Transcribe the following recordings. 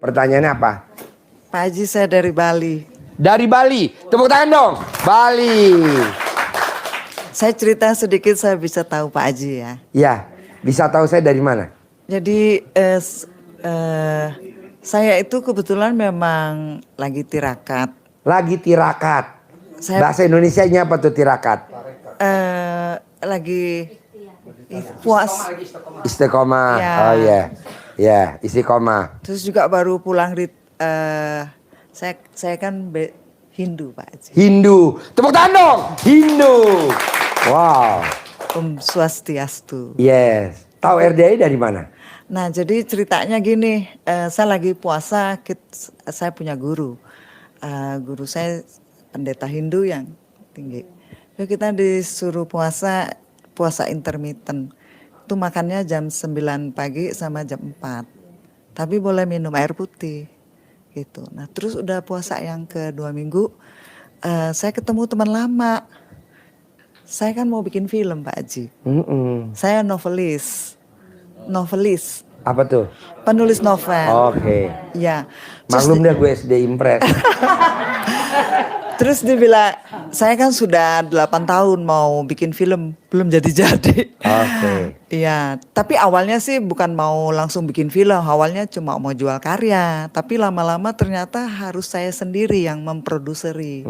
Pertanyaannya apa? Pak Haji, saya dari Bali. Dari Bali. Tepuk tangan dong. Bali. Saya cerita sedikit, saya bisa tahu Pak Haji ya. Ya, bisa tahu saya dari mana? Jadi saya itu kebetulan memang lagi tirakat. Lagi tirakat. Saya Bahasa Indonesianya apa tuh tirakat? lagi puas. Istiqomah. Ya. Oh iya. Ya, istiqomah. Terus juga baru pulang saya kan Hindu Pak Haji. Hindu. Tepuk tangan dong. Hindu. Wow. Om Swastiastu. Yes. Tahu RDI dari mana? Nah jadi ceritanya gini, saya lagi puasa, saya punya guru. Guru saya pendeta Hindu yang tinggi. Jadi kita disuruh puasa intermittent. Itu makannya jam 9 pagi sama jam 4. Tapi boleh minum air putih. Gitu. Nah terus udah puasa yang kedua minggu, saya ketemu teman lama. Saya kan mau bikin film Pak Haji. Saya novelis. Apa tuh? Penulis novel. Oke. Ya. Maklum dah gue SD Impres. Terus dia bilang, saya kan sudah 8 tahun mau bikin film, belum jadi-jadi. Oke. Iya, tapi awalnya sih bukan mau langsung bikin film, awalnya cuma mau jual karya. Tapi lama-lama ternyata harus saya sendiri yang memproduseri.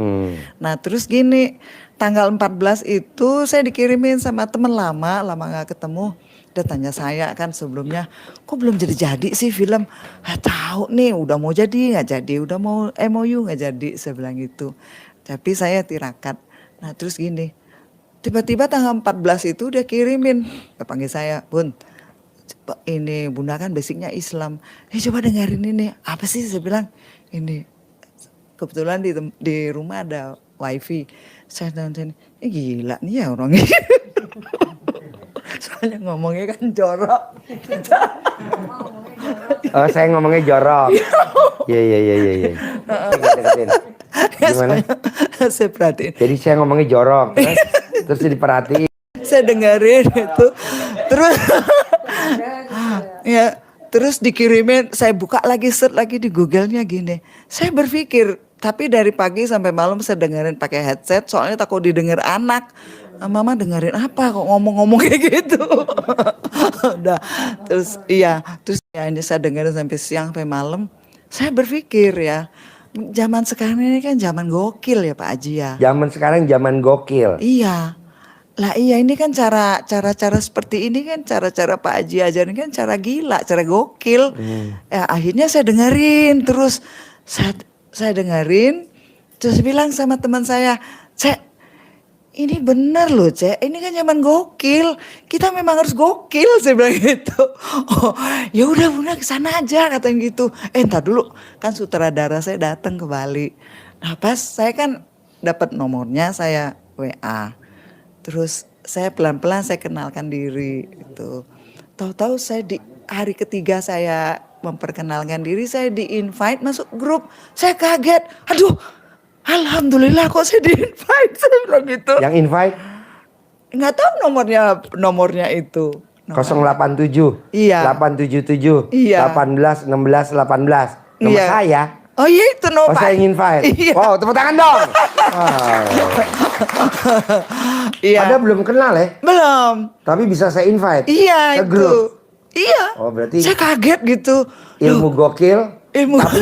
Nah terus gini, tanggal 14 itu saya dikirimin sama temen lama gak ketemu. Dia tanya saya kan sebelumnya, kok belum jadi-jadi sih film? Tahu nih, udah mau jadi nggak jadi, udah mau MOU nggak jadi, saya bilang gitu. Tapi saya tirakat. Nah terus gini, tiba-tiba tanggal 14 itu dia kirimin, dia panggil saya, Bun, ini Bunda kan basicnya Islam, coba dengerin ini, apa sih? Saya bilang, ini kebetulan di rumah ada wifi, saya nonton, gila nih ya orangnya. Soalnya ngomongnya kan jorok. Oh, saya ngomongnya jorok. Iya. Gimana? Saya perhatiin. Jadi saya ngomongnya jorok, terus diperhatiin. Saya dengerin itu, terus ya, terus dikirimin. Saya buka lagi, search lagi di Google-nya gini. Saya berpikir, tapi dari pagi sampai malam saya dengerin pakai headset, soalnya takut didengar anak. Mama dengerin apa kok ngomong-ngomong kayak gitu. Udah, terus ya ini saya dengerin sampai siang sampai malam. Saya berpikir ya, zaman sekarang ini kan zaman gokil ya Pak Haji ya. Zaman sekarang zaman gokil. Iya. Lah iya, ini kan cara seperti ini kan cara-cara Pak Haji ajarin kan cara gila, cara gokil. Ya akhirnya saya dengerin terus saya dengerin terus bilang sama teman saya, "Cek, ini benar loh Cek, ini kan zaman gokil, kita memang harus gokil," saya bilang gitu. Oh ya udah Bunda kesana aja katanya gitu. Entar dulu, kan sutradara saya datang ke Bali. Nah pas saya kan dapat nomornya, saya WA. Terus saya pelan-pelan saya kenalkan diri itu. Tahu-tahu saya di hari ketiga saya memperkenalkan diri, saya di-invite masuk grup. Saya kaget, aduh alhamdulillah kok saya di-invite, saya bilang gitu. Yang invite? Nggak tahu nomornya itu. 087. Iya. 877. Iya. 18 16 18. Nomor Iya. saya. Oh iya itu nomor. Oh saya yang invite. Iya. Wow, tepuk tangan dong. Wow. Iya. Padahal belum kenal ya. Belum. Tapi bisa saya invite. Iya ke itu. grup. Iya. Oh berarti saya kaget gitu. ilmu gokil. Tapi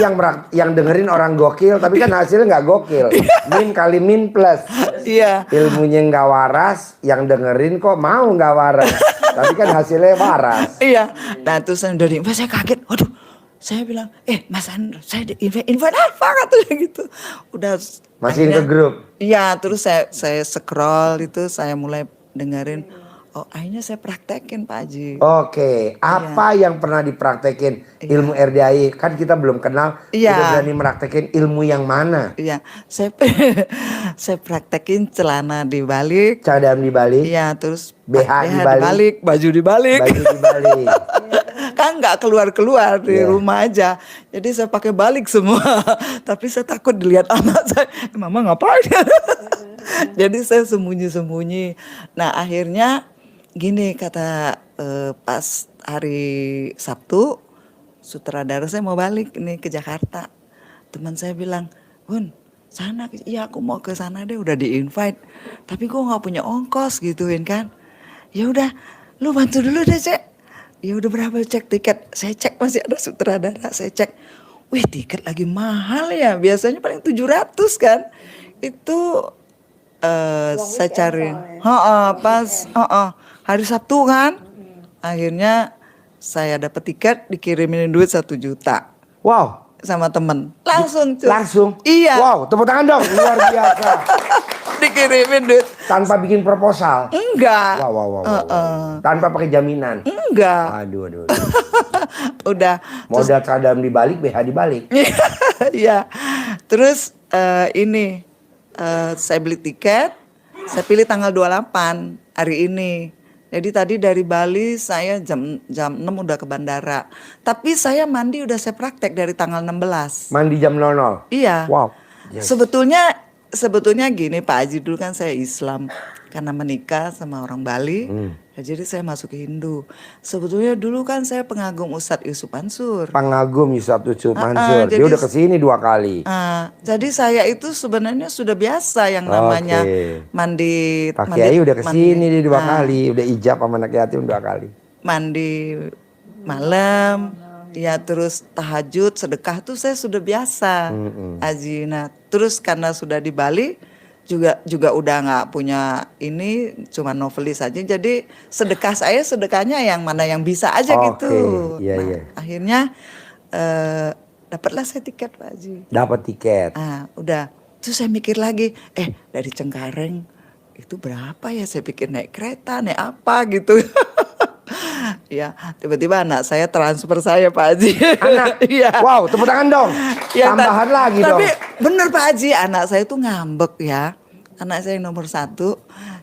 yang dengerin orang gokil, tapi kan hasilnya nggak gokil. Min kali min plus. Iya. Ilmunya nggak waras, yang dengerin kok mau nggak waras. Tapi kan hasilnya waras. Iya. Nah terus saya dari saya kaget. Waduh. Saya bilang, Mas Andro, saya invite apa katanya gitu. Udah. Masukin ke grup. Iya, terus saya scroll itu, saya mulai dengerin. Oh, akhirnya saya praktekin Pak Haji. Oke, apa yang pernah dipraktekin ilmu RDI? Kan kita belum kenal, udah berani meraktekin ilmu yang mana? Iya, saya praktekin celana dibalik. Cadar dibalik. Iya, terus BH dibalik, baju dibalik. Baju dibalik. Kan nggak keluar di rumah aja, jadi saya pakai balik semua. Tapi saya takut dilihat anak saya, Mama ngapain? Jadi saya sembunyi-sembunyi. Nah akhirnya gini kata pas hari Sabtu sutradara saya mau balik nih ke Jakarta. Teman saya bilang, Hun, sana, iya aku mau ke sana deh, udah di-invite. Tapi gue nggak punya ongkos gituin kan. Ya udah, lu bantu dulu deh cek. Ya udah berapa cek tiket? Saya cek masih ada sutradara, saya cek. Wih tiket lagi mahal ya, biasanya paling 700 kan. Itu saya cari, pas hari Sabtu kan. Akhirnya saya dapat tiket, dikirimin duit 1 juta Wow. sama temen. Langsung cuy. Langsung. Iya. Wow, tepuk tangan dong. Luar biasa. Dikirimin duit. Tanpa bikin proposal. Enggak. Wow. Tanpa pakai jaminan. Enggak. Aduh. Udah. Modal cadang dibalik, BH dibalik. Iya. Terus ini saya beli tiket, saya pilih tanggal 28 hari ini. Jadi tadi dari Bali saya jam 6 udah ke bandara. Tapi saya mandi udah saya praktek dari tanggal 16. Mandi jam 00. Iya. Wow. Yes. Sebetulnya gini Pak Haji, dulu kan saya Islam karena menikah sama orang Bali. Jadi saya masuk ke Hindu. Sebetulnya dulu kan saya pengagum Ustadz Yusuf Mansur. Pengagum Yusuf Mansur. Dia udah kesini 2 kali. Jadi saya itu sebenarnya sudah biasa yang namanya mandi. Pak Kiai udah kesini 2 kali. Udah ijab sama anak yatim 2 kali. Mandi malam. Ya terus tahajud, sedekah tuh saya sudah biasa. Haji. Nah terus karena sudah di Bali juga udah nggak punya ini, cuma novelis aja. Jadi sedekahnya yang mana yang bisa aja gitu. Iya. Akhirnya dapatlah saya tiket Pak Haji. Dapat tiket. Udah. Terus saya mikir lagi, dari Cengkareng itu berapa ya? Saya pikir naik kereta, naik apa gitu. Ya, tiba-tiba anak saya transfer saya Pak Haji. Anak? Iya. Wow, tepuk tangan dong. Tambahan lagi dong. Tapi bener Pak Haji, anak saya tuh ngambek ya. Anak saya yang nomor 1.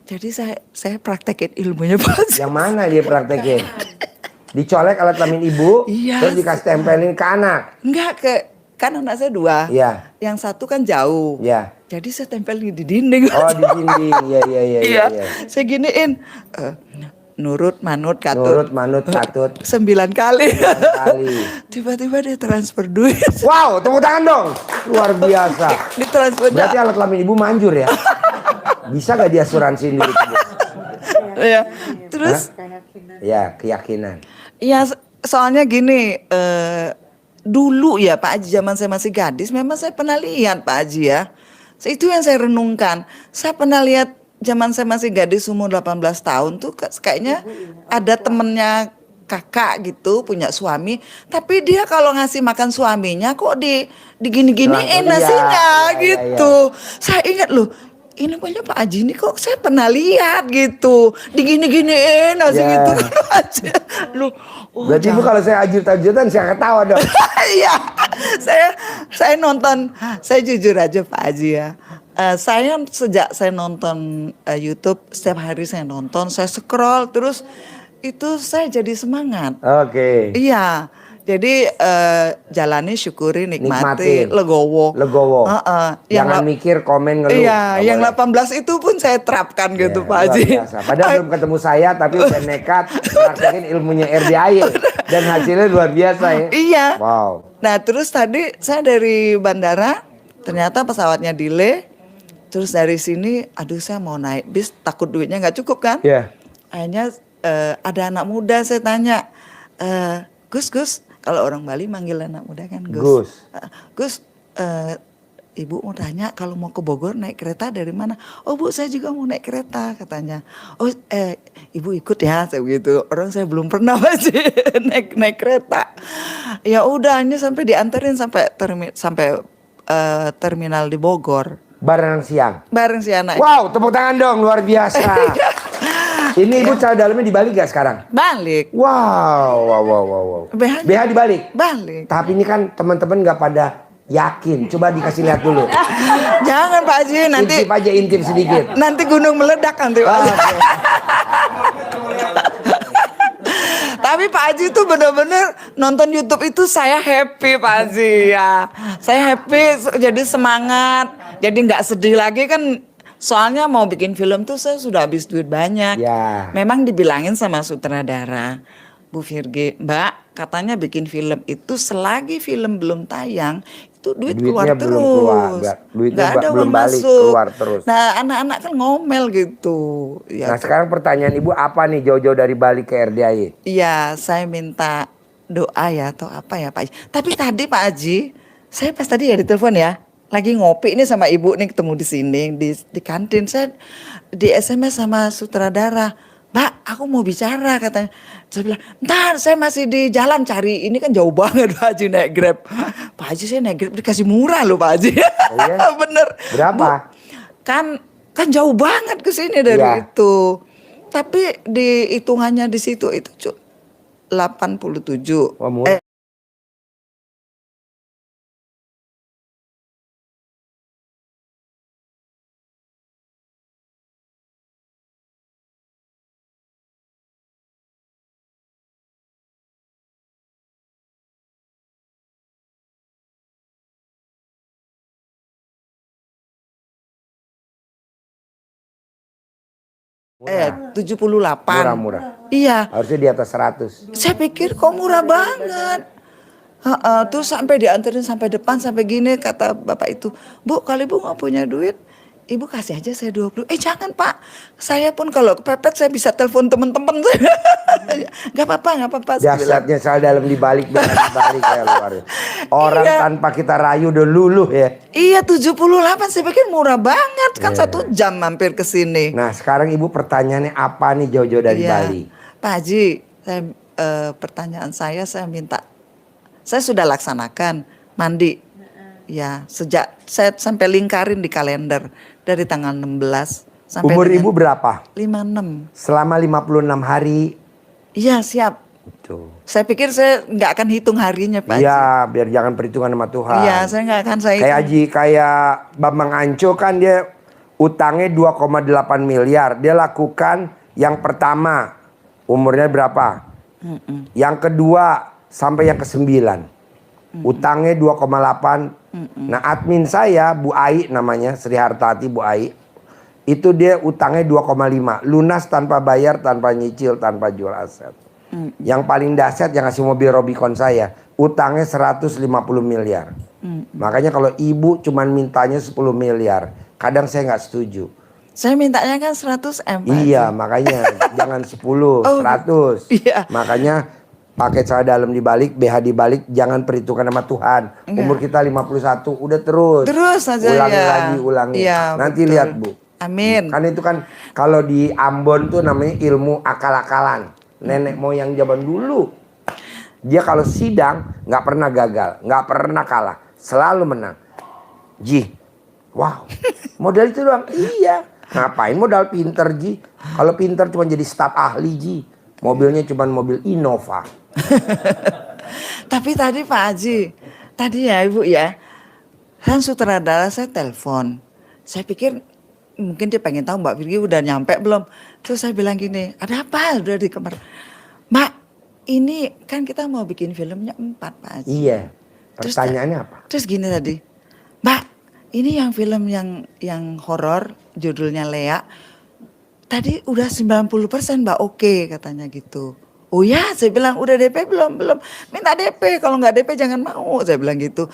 Jadi saya praktekin ilmunya Pak Haji. Yang mana dia praktekin? Dicolek alat kelamin ibu, Iya. terus dikasih tempelin ke anak. Enggak, kan anak saya 2. Iya. Yang 1 kan jauh. Iya. Jadi saya tempelin di dinding. Oh, di dinding. Iya. Saya giniin. Nurut, manut, katut. Nurut, manut, katut. 9 kali. 9 kali. Tiba-tiba dia transfer duit. Wow, tepuk tangan dong. Luar biasa. Ditransfer. Berarti alat kelamin ibu manjur ya? Bisa gak diasuransiin dulu? Ya. Terus? Ya, keyakinan. Ya soalnya gini, dulu ya Pak Haji, zaman saya masih gadis, memang saya pernah lihat Pak Haji ya. Itu yang saya renungkan. Saya pernah lihat zaman saya masih gadis umur 18 tahun tuh kayaknya ada temennya kakak gitu punya suami, tapi dia kalau ngasih makan suaminya kok digini-giniin nasinya gitu. Saya ingat loh, ini punya Pak Haji ini kok saya pernah lihat gitu, digini-giniin nasi gitu. Lu berarti ibu kalau saya ajut-ajutan saya ketawa dong. Iya, saya nonton, saya jujur aja Pak Haji ya. Saya sejak saya nonton YouTube, setiap hari saya nonton, saya scroll terus itu saya jadi semangat. Oke. Iya, jadi jalani, syukuri, nikmati, Nikmatin. legowo. Jangan mikir, komen, ngeluh. Iya, yang 18 itu pun saya terapkan gitu Pak Haji. Padahal belum ketemu saya, tapi udah nekat praktekin ilmunya RDAY dan hasilnya luar biasa ya. Iya. Wow. Nah terus tadi saya dari bandara, ternyata pesawatnya delay. Terus dari sini, aduh saya mau naik bis, takut duitnya nggak cukup kan? Iya. Akhirnya ada anak muda, saya tanya, Gus, kalau orang Bali manggil anak muda kan Gus. Gus, ibu mau tanya kalau mau ke Bogor naik kereta dari mana? Oh bu, saya juga mau naik kereta katanya. Oh, ibu ikut ya, saya begitu. Orang saya belum pernah masih naik kereta. Ya udah, ini sampai dianterin sampai terminal di Bogor. Bareng siang. Bareng si anak. Wow, tepuk tangan dong, luar biasa. Ini ibu cara dalamnya dibalik gak sekarang? Balik. Wow. BH dibalik? Balik. Tapi ini kan teman-teman gak pada yakin. Coba dikasih lihat dulu. Jangan Pak Haji, nanti. Intip aja, intip sedikit. Nanti gunung meledak nanti Pak Haji. Tapi Pak Haji itu benar-benar nonton YouTube itu saya happy Pak Haji ya. Saya happy, jadi semangat. Jadi nggak sedih lagi kan. Soalnya mau bikin film tuh saya sudah habis duit banyak. Ya. Memang dibilangin sama sutradara, Bu Virgi, Mbak katanya bikin film itu selagi film belum tayang itu duit keluar Duitnya belum keluar, terus, duitnya nggak ada belum uang balik, masuk. keluar terus. Nah anak-anak kan ngomel gitu. Ya, Nah sekarang pertanyaan ibu apa nih jauh-jauh dari Bali ke RDIY? iya, saya minta doa ya atau apa ya Pak Haji. Tapi tadi Pak Haji, saya pas tadi ya ditelepon ya, lagi ngopi nih sama ibu nih ketemu di sini di kantin. Saya di SMS sama sutradara, Mbak, aku mau bicara katanya. Saya bilang, ntar saya masih di jalan cari, ini kan jauh banget Pak Haji naik Grab. Pak Haji saya naik Grab dikasih murah loh Pak Haji. Oh, iya? Bener. Berapa? Bu, kan jauh banget ke sini dari Iya. itu. Tapi di hitungannya di situ itu 87. Wah, murah. Murah. 78. Murah. Iya, Harusnya di atas 100. saya pikir kok murah banget. Terus sampai dianterin sampai depan sampai gini kata bapak itu, Bu kalau ibu nggak punya duit, ibu kasih aja saya 20. Jangan Pak, saya pun kalau kepepet saya bisa telepon teman-teman saya. Gak apa-apa, gak apa-apa. Saya bilang. Dahsyatnya saya dalam dibalik ya luar. Orang Iya. tanpa kita rayu udah luluh ya. Iya 78 saya pikir murah banget kan 1 jam mampir ke sini. Nah sekarang ibu pertanyaannya apa nih jauh-jauh dari Iya. Bali? Pak Haji, pertanyaan saya minta, saya sudah laksanakan mandi. Ya, sejak saya sampai lingkarin di kalender dari tanggal 16 sampai Umur dengan ibu berapa? 56. Selama 56 hari. Iya, siap. Tuh. Saya pikir saya nggak akan hitung harinya, Pak Haji. Iya, biar jangan perhitungan sama Tuhan. Iya, saya nggak akan saya Kayak hitung. Haji, kayak Bambang Anco kan dia utangnya 2,8 miliar. Dia lakukan yang pertama, umurnya berapa? Yang kedua sampai yang ke-9. Utangnya 2,8. Nah admin saya, Bu Ai namanya, Sri Hartati Bu Ai. Itu dia utangnya 2,5. Lunas tanpa bayar, tanpa nyicil, tanpa jual aset. Yang paling dahsyat yang ngasih mobil Robicon saya, utangnya 150 miliar. Makanya kalau ibu cuman mintanya 10 miliar, kadang saya nggak setuju. Saya mintanya kan 100 M. Pak Iya, Haji. makanya jangan 10, Oh, 100. iya. Makanya paket saya dalam dibalik, BH dibalik, jangan perhitungkan sama Tuhan. Enggak. Umur kita 51, udah terus. Terus aja ulangi ya. lagi, ulangi. Iya, Nanti betul. lihat Bu. Amin. Kan itu kan kalau di Ambon tuh namanya ilmu akal-akalan. Nenek moyang zaman dulu. Dia kalau sidang nggak pernah gagal, nggak pernah kalah, selalu menang. Ji, wow, modal itu doang. Iya, ngapain modal pinter Ji? Kalau pinter cuma jadi staf ahli Ji. Mobilnya cuma mobil Innova. Tapi tadi Pak Haji, tadi ya Ibu ya, kan sutradara saya telepon. Saya pikir mungkin dia pengen tahu Mbak Virgi udah nyampe belum. Terus saya bilang gini, ada apa udah di kamar? Mbak, ini kan kita mau bikin filmnya 4 Pak Haji. Iya. Terus Pertanyaannya apa? Terus gini tadi, Mbak, ini yang film yang horor judulnya Lea. Tadi udah 90% Mbak oke katanya gitu. Oh ya, saya bilang udah DP belum? Belum. Minta DP, kalau nggak DP jangan mau. Saya bilang gitu.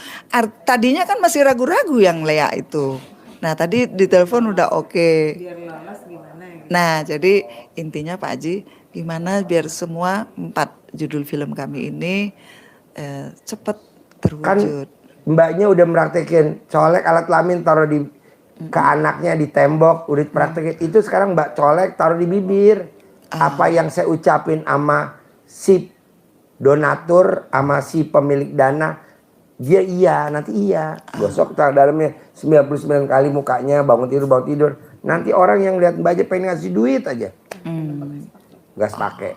Tadinya kan masih ragu-ragu yang Lea itu. Nah tadi di telepon udah oke. Biar lolos gimana ya? Nah jadi intinya Pak Haji, gimana biar semua 4 judul film kami ini cepet Kan terwujud. mbaknya udah meraktekin colek alat kelamin taruh di ke anaknya di tembok udah praktekin itu sekarang mbak colek taruh di bibir. Apa yang saya ucapin sama si donatur sama si pemilik dana dia iya nanti iya gosok taruh dalamnya 99 kali mukanya bangun tidur nanti orang yang lihat mbak aja pengen ngasih duit aja gas pakai.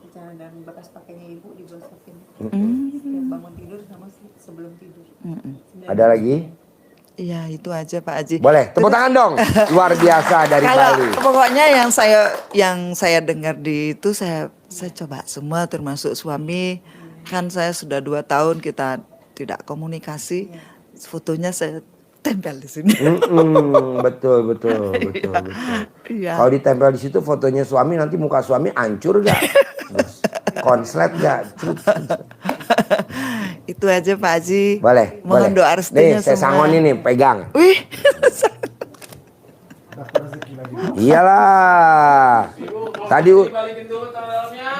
Cara dan bekas pakainya ibu digosokin. Setiap bangun tidur sama sebelum tidur. Ada lagi Iya itu aja Pak Haji. boleh tepuk tangan dong luar biasa dari Kalau Bali. pokoknya yang saya dengar di itu saya coba semua termasuk suami. Kan saya sudah 2 tahun kita tidak komunikasi. Fotonya saya tempel di sini. Betul. Iya. Kalau ditempel di situ fotonya suami nanti muka suami hancur gak? konslet gak? Itu aja Pak Haji. Boleh. Mohon boleh. doa restunya Nih, saya semua. sangonin nih, pegang. Wih. Iyalah. Tadi Balikin dulu tolongnya.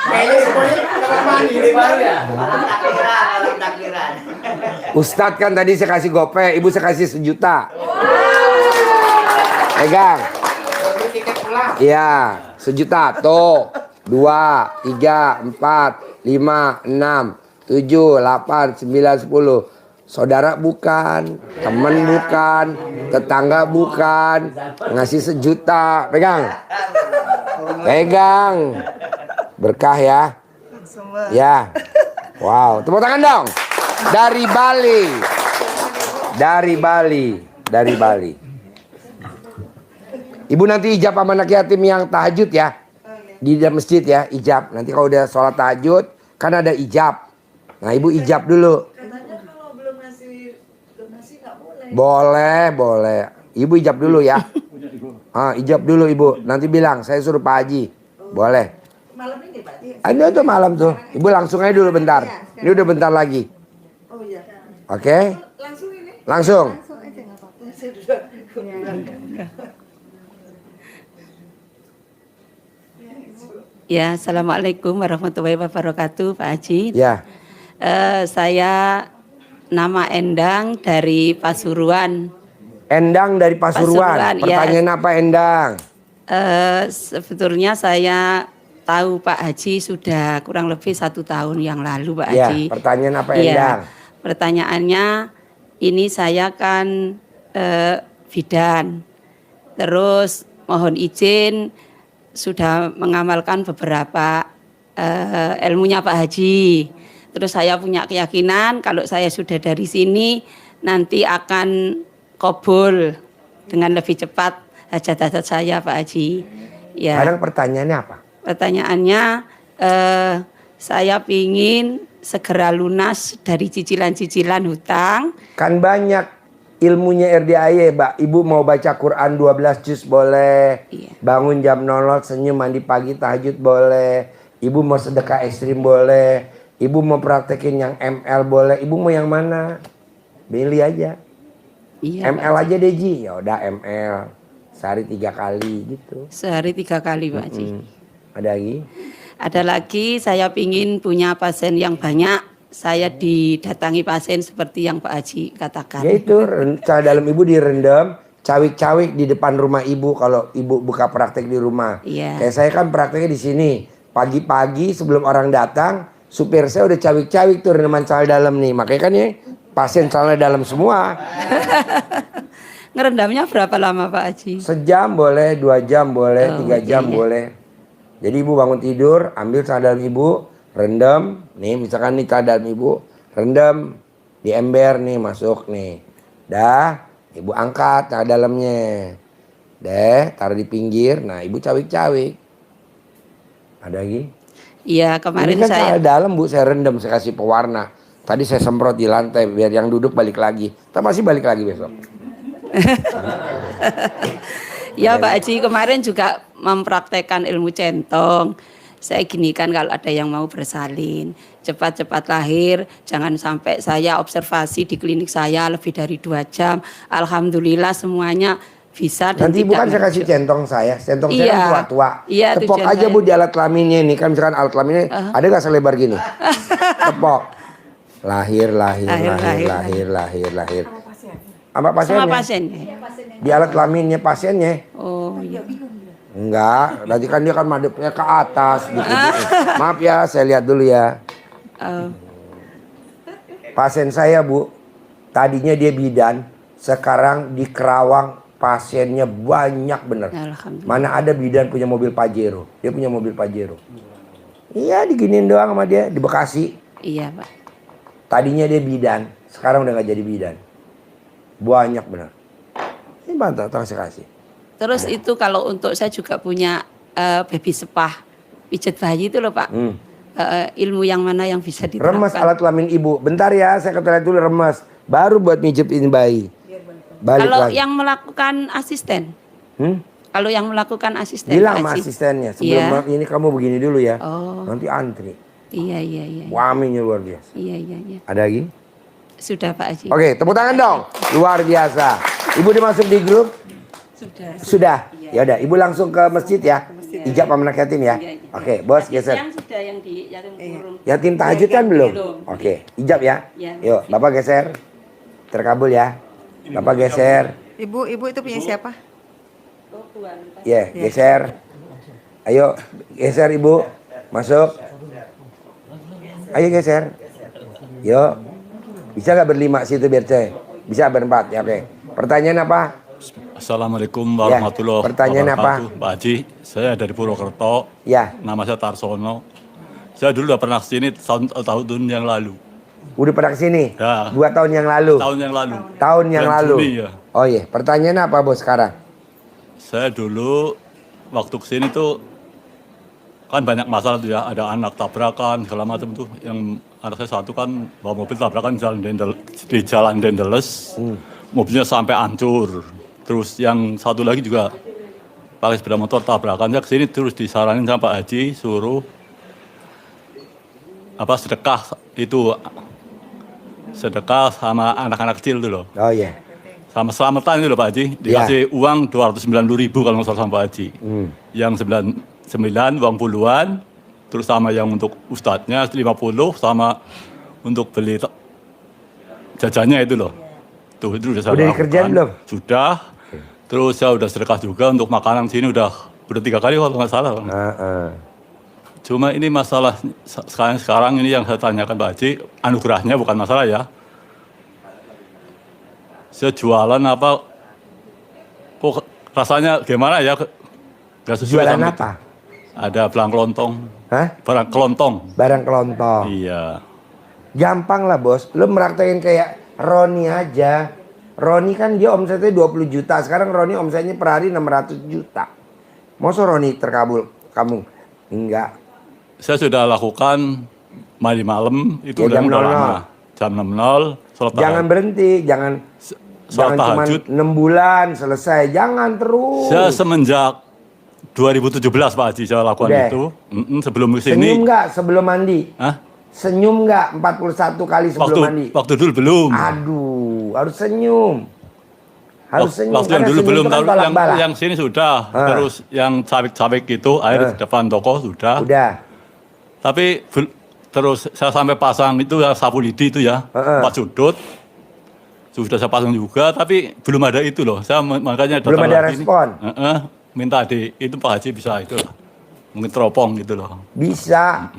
Kayaknya semuanya kamar mandi ini baru ya. Ustadz kan tadi saya kasih gopay, ibu saya kasih 1 juta. Pegang. Beli tiket pulang. Iya, 1 juta. Tuh. 2, 3, 4, 5, 6, 7, 8, 9, 10. Saudara bukan, temen bukan, tetangga bukan. Ngasih 1 juta. Pegang. Pegang. Berkah ya. Ya. Wow, tepuk tangan dong. Dari Bali. Dari Bali. Dari Bali. Ibu nanti ijab sama anak yatim yang tahajud ya. Di dalam masjid ya, ijab. Nanti kalau udah sholat tahajud, kan ada ijab. Nah, ibu ijab dulu. Katanya kalau belum ngasih donasi nggak boleh. Boleh, boleh. Ibu ijab dulu ya. Ijab dulu ibu. Nanti bilang, saya suruh Pak Haji. Boleh. Malam ini Pak Haji. Ada tuh malam tuh. Ibu langsung aja dulu bentar. Ini udah bentar lagi. Oh iya. Oke? Langsung ini. Langsung. Ya, assalamualaikum warahmatullahi wabarakatuh, Pak Haji. Ya. Saya nama Endang dari Pasuruan. Endang dari Pasuruan. Pasuruan, ya. Pertanyaan apa Endang? Sebetulnya saya tahu Pak Haji sudah kurang lebih 1 tahun yang lalu, Pak Ya, Haji. pertanyaan apa Iya. Endang? Pertanyaannya, ini saya kan bidan. Terus mohon izin sudah mengamalkan beberapa ilmunya Pak Haji. Terus saya punya keyakinan kalau saya sudah dari sini nanti akan kabul dengan lebih cepat hajat-hajat saya Pak Haji. Ya. Sekarang pertanyaannya apa? Pertanyaannya saya pingin segera lunas dari cicilan-cicilan hutang. Kan banyak ilmunya RDAY, Mbak. Ibu mau baca Quran 12 juz boleh. Iya. Bangun jam 00, senyum, mandi pagi, tahajud boleh. Ibu mau sedekah ekstrim boleh. Ibu mau praktekin yang ML boleh. Ibu mau yang mana? Pilih aja. Iya, ML aja deh Ji. Ya udah ML. Sehari 3 kali gitu. sehari 3 kali Pak Haji. Ada lagi? Ada lagi saya pingin punya pasien yang banyak. Saya didatangi pasien seperti yang Pak Haji katakan. Ya itu, cara dalam ibu direndam, cawik-cawik di depan rumah ibu kalau ibu buka praktek di rumah. Iya. Kayak saya kan prakteknya di sini. Pagi-pagi sebelum orang datang, supir saya udah cawik-cawik tuh rendaman celana dalam nih. Makanya kan ya pasien celana dalam semua. Ngerendamnya berapa lama Pak Haji? Sejam boleh, 2 jam boleh, 3 jam iya. boleh. Jadi ibu bangun tidur, ambil celana dalam ibu, rendam. Nih misalkan nih celana dalam ibu, rendam di ember nih masuk nih. Dah, ibu angkat celana dalamnya. Deh, taruh di pinggir. Nah, ibu cawik-cawik. Ada lagi? Iya, kemarin Ini kan saya celana dalam Bu, saya rendam, saya kasih pewarna. Tadi saya semprot di lantai biar yang duduk balik lagi. Kita masih balik lagi besok. ya Pak Haji kemarin juga mempraktekkan ilmu centong. Saya gini kan kalau ada yang mau bersalin, cepat-cepat lahir, jangan sampai saya observasi di klinik saya lebih dari 2 jam. Alhamdulillah semuanya bisa dan Nanti ibu kan tidak saya kasih centong saya. Centong saya Iya. kan tua-tua. Iya, Tepok tujuan aja saya. Bu di alat kelaminnya nih. Kan misalkan alat kelaminnya ada gak selebar gini? Tepok. Lahir. Apa pasiennya? sama pasiennya. Di alat kelaminnya pasiennya. Oh iya. Enggak. Nanti kan dia kan madepnya ke atas gitu. Maaf ya, saya lihat dulu ya. Oh, Pasien saya Bu, tadinya dia bidan. Sekarang di Kerawang pasiennya banyak bener. alhamdulillah. Mana ada bidan punya mobil Pajero. Dia punya mobil Pajero. Iya diginiin doang sama dia. Di Bekasi. Iya Pak. Tadinya dia bidan. Sekarang udah gak jadi bidan. Banyak bener. Ini bantu, saya kasih. Terus itu kalau untuk saya juga punya baby sepah pijat bayi itu loh Pak. Ilmu yang mana yang bisa diterapkan? Remes alat kelamin ibu. Bentar ya, saya ke toilet dulu remes. Baru buat mijetin bayi. Balik Kalau lagi. yang melakukan asisten, Kalau yang melakukan asisten Bilang Pak sama Haji. asistennya, sebelum ini kamu begini dulu ya. Oh. Nanti antri. Iya. Waminya luar biasa. Iya. Ada lagi? Sudah Pak Haji. Oke, tepuk tangan dong. Luar biasa. Ibu dimasuk di grup? Sudah. Ya udah, Ibu langsung ke masjid ya. Ijab sama anak yatim ya. Iya. Oke, bos geser. Yang sudah yang di yatim kurung. Yatim tahajud kan belum? belum. Oke, ijab ya. Iya. Yuk, Bapak geser. Terkabul ya. Bapak geser. Ibu itu punya siapa? Oh, Tuhan. Ya, geser. Ayo, geser Ibu. Masuk. Ayo geser. Yuk. Bisa nggak berlima situ biar saya? Bisa berempat ya, oke. Pertanyaan apa? Assalamualaikum warahmatullahi pertanyaan wabarakatuh. Pak Haji, saya dari Purwokerto. Ya, Nama saya Tarsono. Saya dulu udah pernah kesini tahun yang lalu. udah pernah kesini? Ya. 2 tahun yang lalu. Tahun yang lalu. Tahun yang Bulan lalu. Juni, ya. Oh iya, pertanyaan apa bos sekarang? Saya dulu waktu kesini tuh kan banyak masalah tuh ya, ada anak tabrakan segala macam tuh. Yang anak saya satu kan bawa mobil tabrakan di jalan Dendeles, mobilnya sampai hancur. Terus yang satu lagi juga pakai sepeda motor tabrakan. Saya kesini terus disaranin sama Pak Haji suruh sedekah itu, sedekah sama anak-anak kecil tuh loh. Oh iya. Sama selamatan itu loh Pak Haji, dikasih uang 290.000 kalau nggak salah sama Pak Haji. Yang 99 uang puluhan, terus sama yang untuk ustadznya 50, sama untuk beli jajannya itu loh. Tuh itu udah saya Udah lakukan. dikerjain belum? Sudah. Terus saya udah sedekah juga untuk makanan sini udah 3 kali kalau nggak salah. Cuma ini masalah sekarang ini yang saya tanyakan Pak Haji, anugerahnya bukan masalah ya. Saya jualan apa, kok rasanya gimana ya, gak sesuai Jualan sama apa? itu. Ada barang kelontong. Hah? Barang kelontong. Barang kelontong. Iya. Gampang lah bos. Lu meraktekin kayak Roni aja. Roni kan dia omsetnya 20 juta. Sekarang Roni omsetnya per hari 600 juta. Masa Roni terkabul? Kamu? Enggak. Saya sudah lakukan mandi malam, itu Ya, jam udah 00. lama. Jam 00, sholat Jangan tahajud. berhenti. Jangan Sholat cuma tahajud. 6 bulan selesai. Jangan terus. Saya semenjak 2017 Pak Haji saya lakukan Udah. itu. Sebelum Senyum kesini. nggak sebelum mandi? Hah? Senyum nggak 41 kali sebelum mandi? Waktu dulu belum. Aduh, harus senyum. Harus senyum. Waktu yang karena dulu senyum belum itu kan tahu, balak-balak. yang sini sudah. Terus yang cabik-cabik itu air di depan toko sudah. Udah. Tapi terus saya sampai pasang itu ya sapu lidi itu ya, 4 sudut. Sudah saya pasang juga, tapi belum ada itu loh. Saya makanya Belum datang ada lagi respon. minta itu Pak Haji bisa itu lah. Mungkin teropong gitu loh. Bisa.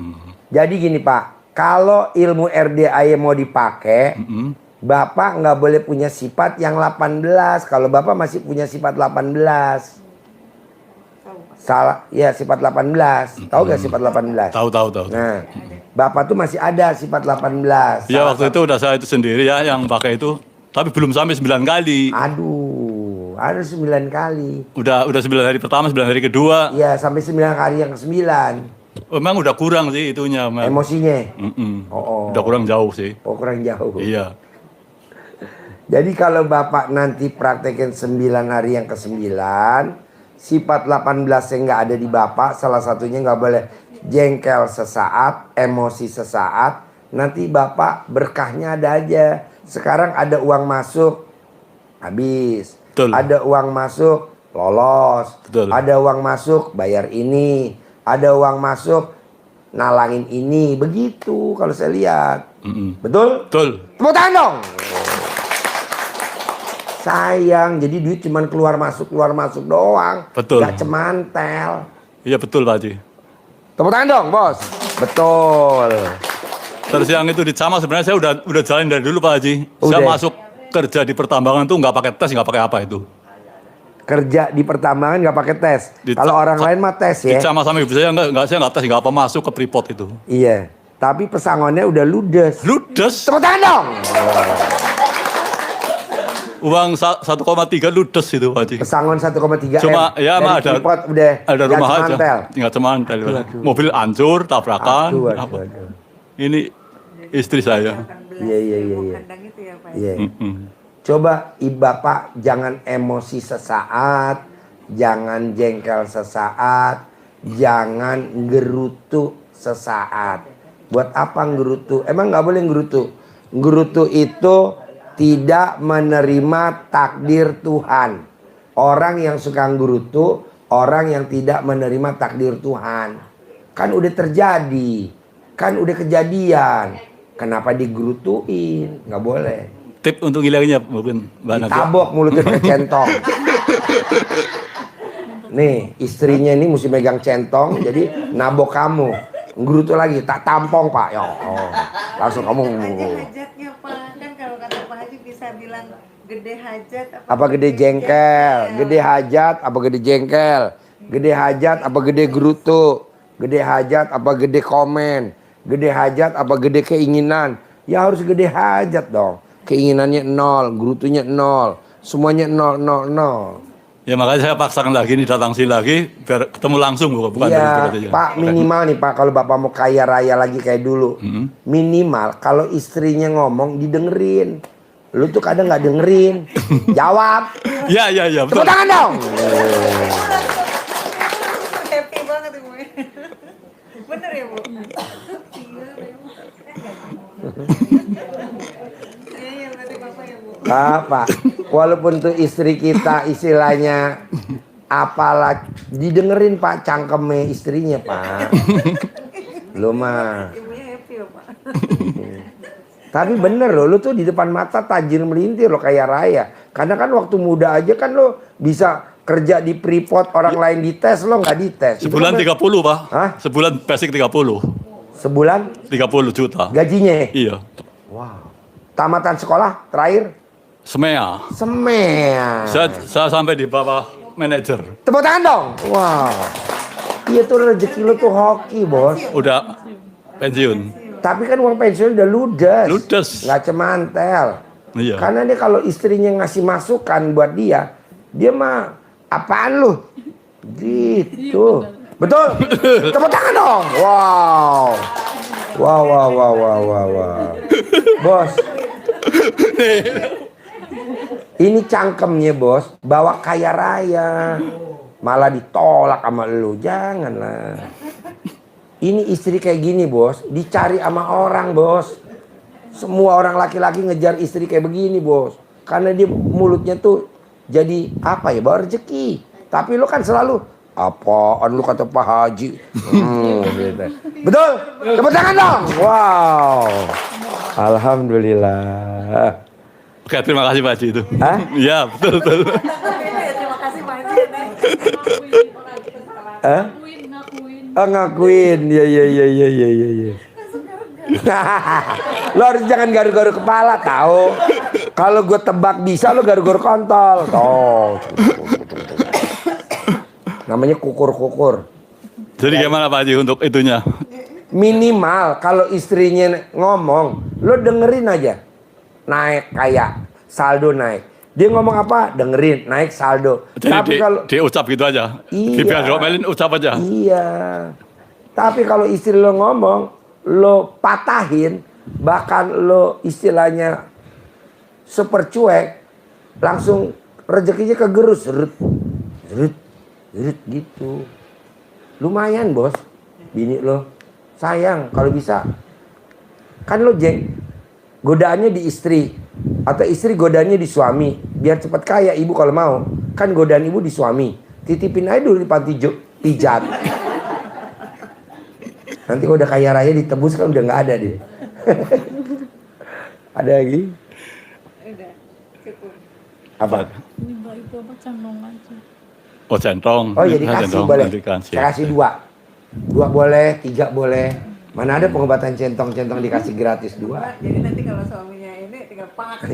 Jadi gini Pak, kalau ilmu RDAY mau dipakai, Bapak nggak boleh punya sifat yang 18. Kalau Bapak masih punya sifat 18. Salah, ya sifat 18. Tahu gak sifat 18? Tahu. Nah, Bapak tuh masih ada sifat 18. Ya waktu itu udah saya itu sendiri ya yang pakai itu, tapi belum sampai 9 kali. Aduh, ada 9 kali. Udah 9 hari pertama, 9 hari kedua. Ya, sampai 9 kali yang ke-9. Memang udah kurang sih itunya. Emosinya. Oh. Udah kurang jauh sih. Oh, kurang jauh. Iya. Jadi kalau Bapak nanti praktekin 9 hari yang ke-9, sifat 18 yang nggak ada di Bapak, salah satunya nggak boleh jengkel sesaat, emosi sesaat. Nanti Bapak berkahnya ada aja. Sekarang ada uang masuk, habis. Betul. Ada uang masuk, lolos. Betul. Ada uang masuk, bayar ini. Ada uang masuk, nalangin ini. Begitu kalau saya lihat. Betul? Betul. Tepuk tangan dong. Sayang, jadi duit cuman keluar masuk doang. Betul. Gak cemantel. Iya betul Pak Haji. Tepuk tangan dong, bos. Betul. Terus yang itu di Camas sebenarnya saya udah jalan dari dulu Pak Haji. Saya Udah. masuk kerja di pertambangan tuh nggak pakai tes, nggak pakai apa itu. Kerja di pertambangan gak pakai tes. Kalau orang lain mah tes Di ya. Camas sama ibu saya nggak tes, nggak apa masuk ke Freeport itu. Iya. Tapi pesangonnya udah ludes. Ludes. Tepuk tangan dong. Uang 1,3 ludes itu Pak Haji. Pesangon 1,3 Cuma M. ya Dari mah ada Freeport udah ada gak rumah cemantel. aja. Nggak cemantel. Mobil hancur, tabrakan. apa. Aduh. Ini istri saya. Iya. Kandang itu ya Pak. Iya. Coba Bapak jangan emosi sesaat, jangan jengkel sesaat, jangan gerutu sesaat. Buat apa gerutu? Emang nggak boleh gerutu. Gerutu itu tidak menerima takdir Tuhan. Orang yang suka gerutu, orang yang tidak menerima takdir Tuhan. Kan udah terjadi, kan udah kejadian. Kenapa digerutuin? Nggak boleh. Tip untuk hilangnya mungkin Mbak Nadia. Ditabok mulutnya pakai centong. Nih istrinya ini mesti megang centong, jadi nabok kamu. Gerutu lagi, tak tampong Pak. Ya, langsung kamu. Aja hajatnya Pak, kan kalau kata Pak Haji bisa bilang gede hajat Apa gede jengkel? Gede hajat apa gede jengkel? Gede hajat apa gede gerutu? Gede hajat apa gede komen? Gede hajat apa gede keinginan? Ya harus gede hajat dong. Keinginannya 0, gerutunya 0, semuanya 0, 0, 0. Ya makanya saya paksakan lagi nih, datang sini lagi biar ketemu langsung bukan Iya, dari Pak, minimal nih Pak, kalau Bapak mau kaya raya lagi kayak dulu, minimal kalau istrinya ngomong didengerin. Lu tuh kadang nggak dengerin, jawab. Ya Tepuk betul. tangan dong. happy banget Ibu. Bener ya Bu? Iya berarti Bapak ya Bu. Bapak, walaupun tuh istri kita istilahnya apalah didengerin Pak cangkeme istrinya Pak. Lu mah. Ibunya happy ya Pak. Tapi bener loh, lu tuh di depan mata tajir melintir lo kaya raya. Karena kan waktu muda aja kan lo bisa kerja di Freeport, orang lain dites, lo nggak dites. Itu Sebulan kan 30 Pak. Hah? Sebulan basic 30. sebulan 30 juta. gajinya. Iya. Wow. Tamatan sekolah terakhir Semea. semea. Saya sampai di bawah manajer. Tepuk tangan dong. Wow. Iya tuh rezeki lo tuh hoki bos. Udah pensiun. Tapi kan uang pensiun udah ludes. Ludes. Nggak cemantel. Iya. Karena dia kalau istrinya ngasih masukan buat dia mah apaan lu? Gitu. Betul? Tepuk tangan dong. Wow. Wow, wow, wow, wow, wow, wow. Bos. Ini cangkemnya bos, bawa kaya raya. Malah ditolak sama lu. Janganlah. Ini istri kayak gini bos, dicari sama orang bos. Semua orang laki-laki ngejar istri kayak begini bos. Karena dia mulutnya tuh jadi apa ya, bawa rezeki. Tapi lu kan selalu, apaan lu kata Pak Haji. Gitu. Betul? Tepuk tangan dong. Wow. Alhamdulillah. Oke, terima kasih Pak Haji itu. Hah? Iya, betul. Terima kasih Pak Haji. Hah? Oh, ngakuin. Iya. Lo harus jangan garu-garu kepala, tahu. Kalau gue tebak bisa, lo garu-garu kontol. Tuh. Namanya kukur-kukur. Jadi gimana Pak Haji untuk itunya? Minimal kalau istrinya ngomong, lo dengerin aja. Naik kayak saldo naik. Dia ngomong apa? Dengerin, naik saldo. Jadi Tapi kalau dia ucap gitu aja. Iya. Biar diomelin ucap aja. iya. Tapi kalau istri lo ngomong, lo patahin, bahkan lo istilahnya super cuek, langsung rezekinya kegerus, zrut gitu. Lumayan bos, bini lo. Sayang kalau bisa, kan lo godaannya di istri, atau istri godaannya di suami, biar cepat kaya ibu kalau mau. Kan godaan ibu di suami, titipin aja dulu di panti pijat. Nanti kalau udah kaya raya ditebus kan udah nggak ada dia. Ada lagi? Udah, cukup. Apa? Ini Mbak itu apa cangkong aja. Oh centong. Oh ya Nah, dikasih centong, boleh. nanti kasih. Saya kasih 2 boleh, 3 boleh. Mana ada pengobatan centong-centong dikasih gratis 2. Jadi nanti kalau suaminya ini tinggal pak.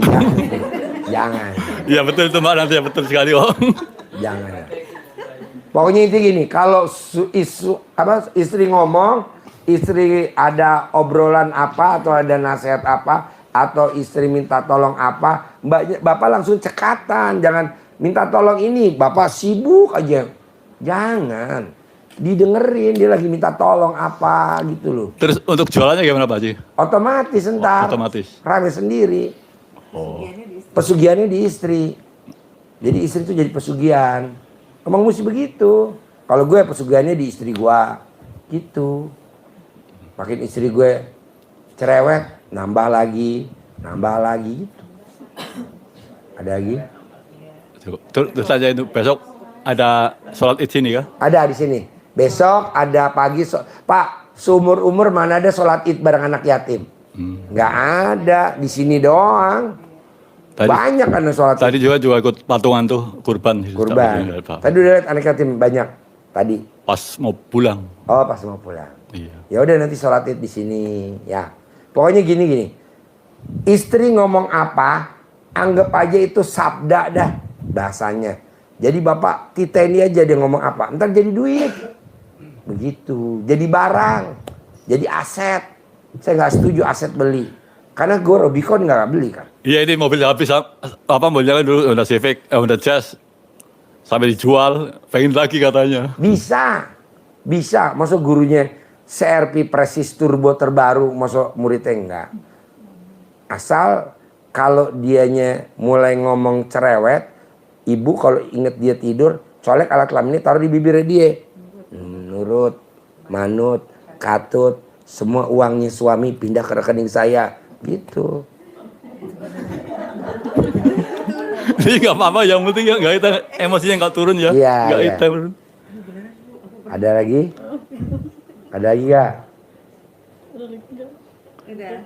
Jangan. Iya betul itu Mbak, nanti ya betul sekali Om. Jangan. Pokoknya inti gini, kalau istri ngomong, istri ada obrolan apa atau ada nasihat apa atau istri minta tolong apa, bapak langsung cekatan, jangan minta tolong ini, bapak sibuk aja. Jangan. Didengerin dia lagi minta tolong apa gitu loh. Terus untuk jualannya gimana Pak Haji? Otomatis entar. Otomatis. Rame sendiri. Oh. Pesugihannya di istri. Jadi istri itu jadi pesugihan. Emang mesti begitu. Kalau gue pesugihannya di istri gue, gitu. Makin istri gue cerewet, nambah lagi gitu. Ada lagi? Terus aja itu besok ada sholat id sini kah? Ada di sini. Besok ada pagi. Pak, seumur umur mana ada sholat id bareng anak yatim? Nggak ada. Di sini doang. Banyak kan sholat id. Tadi juga ikut patungan tuh kurban. Kurban. Tadi udah lihat anak yatim banyak. Tadi. Pas mau pulang. Oh, pas mau pulang. Iya. Ya udah nanti sholat id di sini ya. Pokoknya gini. Istri ngomong apa, anggap aja itu sabda dah bahasanya. Jadi bapak titeni aja dia ngomong apa, ntar jadi duit. Begitu, jadi barang, jadi aset. Saya nggak setuju aset beli. Karena gue Rubicon nggak beli kan. Iya ini mobil habis mobilnya kan dulu Honda Civic, Honda Jazz sampai dijual, pengen lagi katanya. Bisa. Masuk gurunya CRV Presis Turbo terbaru, masuk muridnya enggak. Asal kalau dianya mulai ngomong cerewet, ibu kalau inget dia tidur, colek alat kelamin ini taruh di bibirnya dia. Nurut, manut, katut, semua uangnya suami pindah ke rekening saya, gitu. Ini nggak apa-apa, yang penting ya nggak hitam, emosinya nggak turun ya. Iya, Nggak iya. hitam. Ada lagi? Ada lagi nggak? Udah.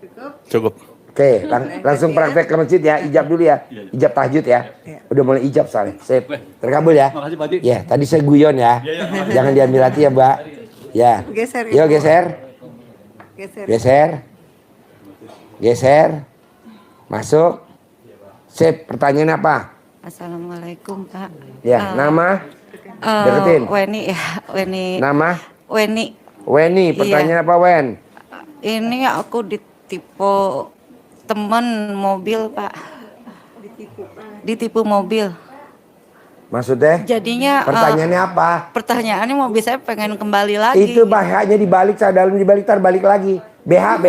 Cukup? Cukup. Oke, langsung praktek ke masjid ya, ijab dulu ya, ijab tahajud ya. Udah mulai ijab soalnya. Sip, terkabul ya. Makasih Pak Haji. Ya, tadi saya guyon ya. Jangan diambil hati ya, Mbak. Ya. Geser ya, Yo, Bu. geser. Geser. Geser. Masuk. Sip, pertanyaan apa? Assalamualaikum Pak. Ya, nama? Deketin. Weni ya, Weni. Nama? Weni. Weni, pertanyaan apa, Wen? Ini aku ditipu temen mobil Pak. Ditipu mobil. Maksudnya? Jadinya Pertanyaannya apa? pertanyaannya mobil saya pengen kembali lagi. Itu bahayanya dibalik, saya dalam dibalik, tar balik lagi. BH.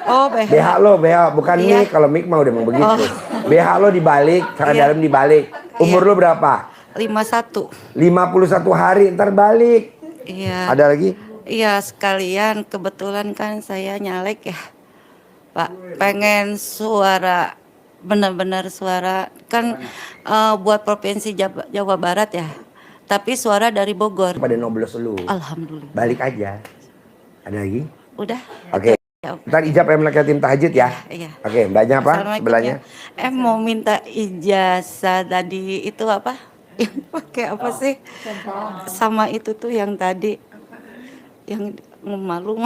Oh, BH. BH lo, bukan Iya. mic. Kalau mic mah udah mau begitu. Oh. BH lo dibalik, cara Iya. dalam dibalik. Umur Iya. lo berapa? 51. 51 hari, ntar balik. Iya. Ada lagi? Iya, sekalian kebetulan kan saya nyalek ya. Pak, pengen suara benar-benar suara kan buat provinsi Jawa Barat ya. Tapi suara dari Bogor. Pada noblos lu. Alhamdulillah. Balik aja. Ada lagi? Udah. Oke. Ya, Ntar ijab ya melekat tim tahajud ya. Iya. Oke, mbaknya apa? Assalamualaikum Sebelahnya. ya. Mau minta ijazah tadi itu apa? Yang pakai apa sih? Sama itu tuh yang tadi yang malu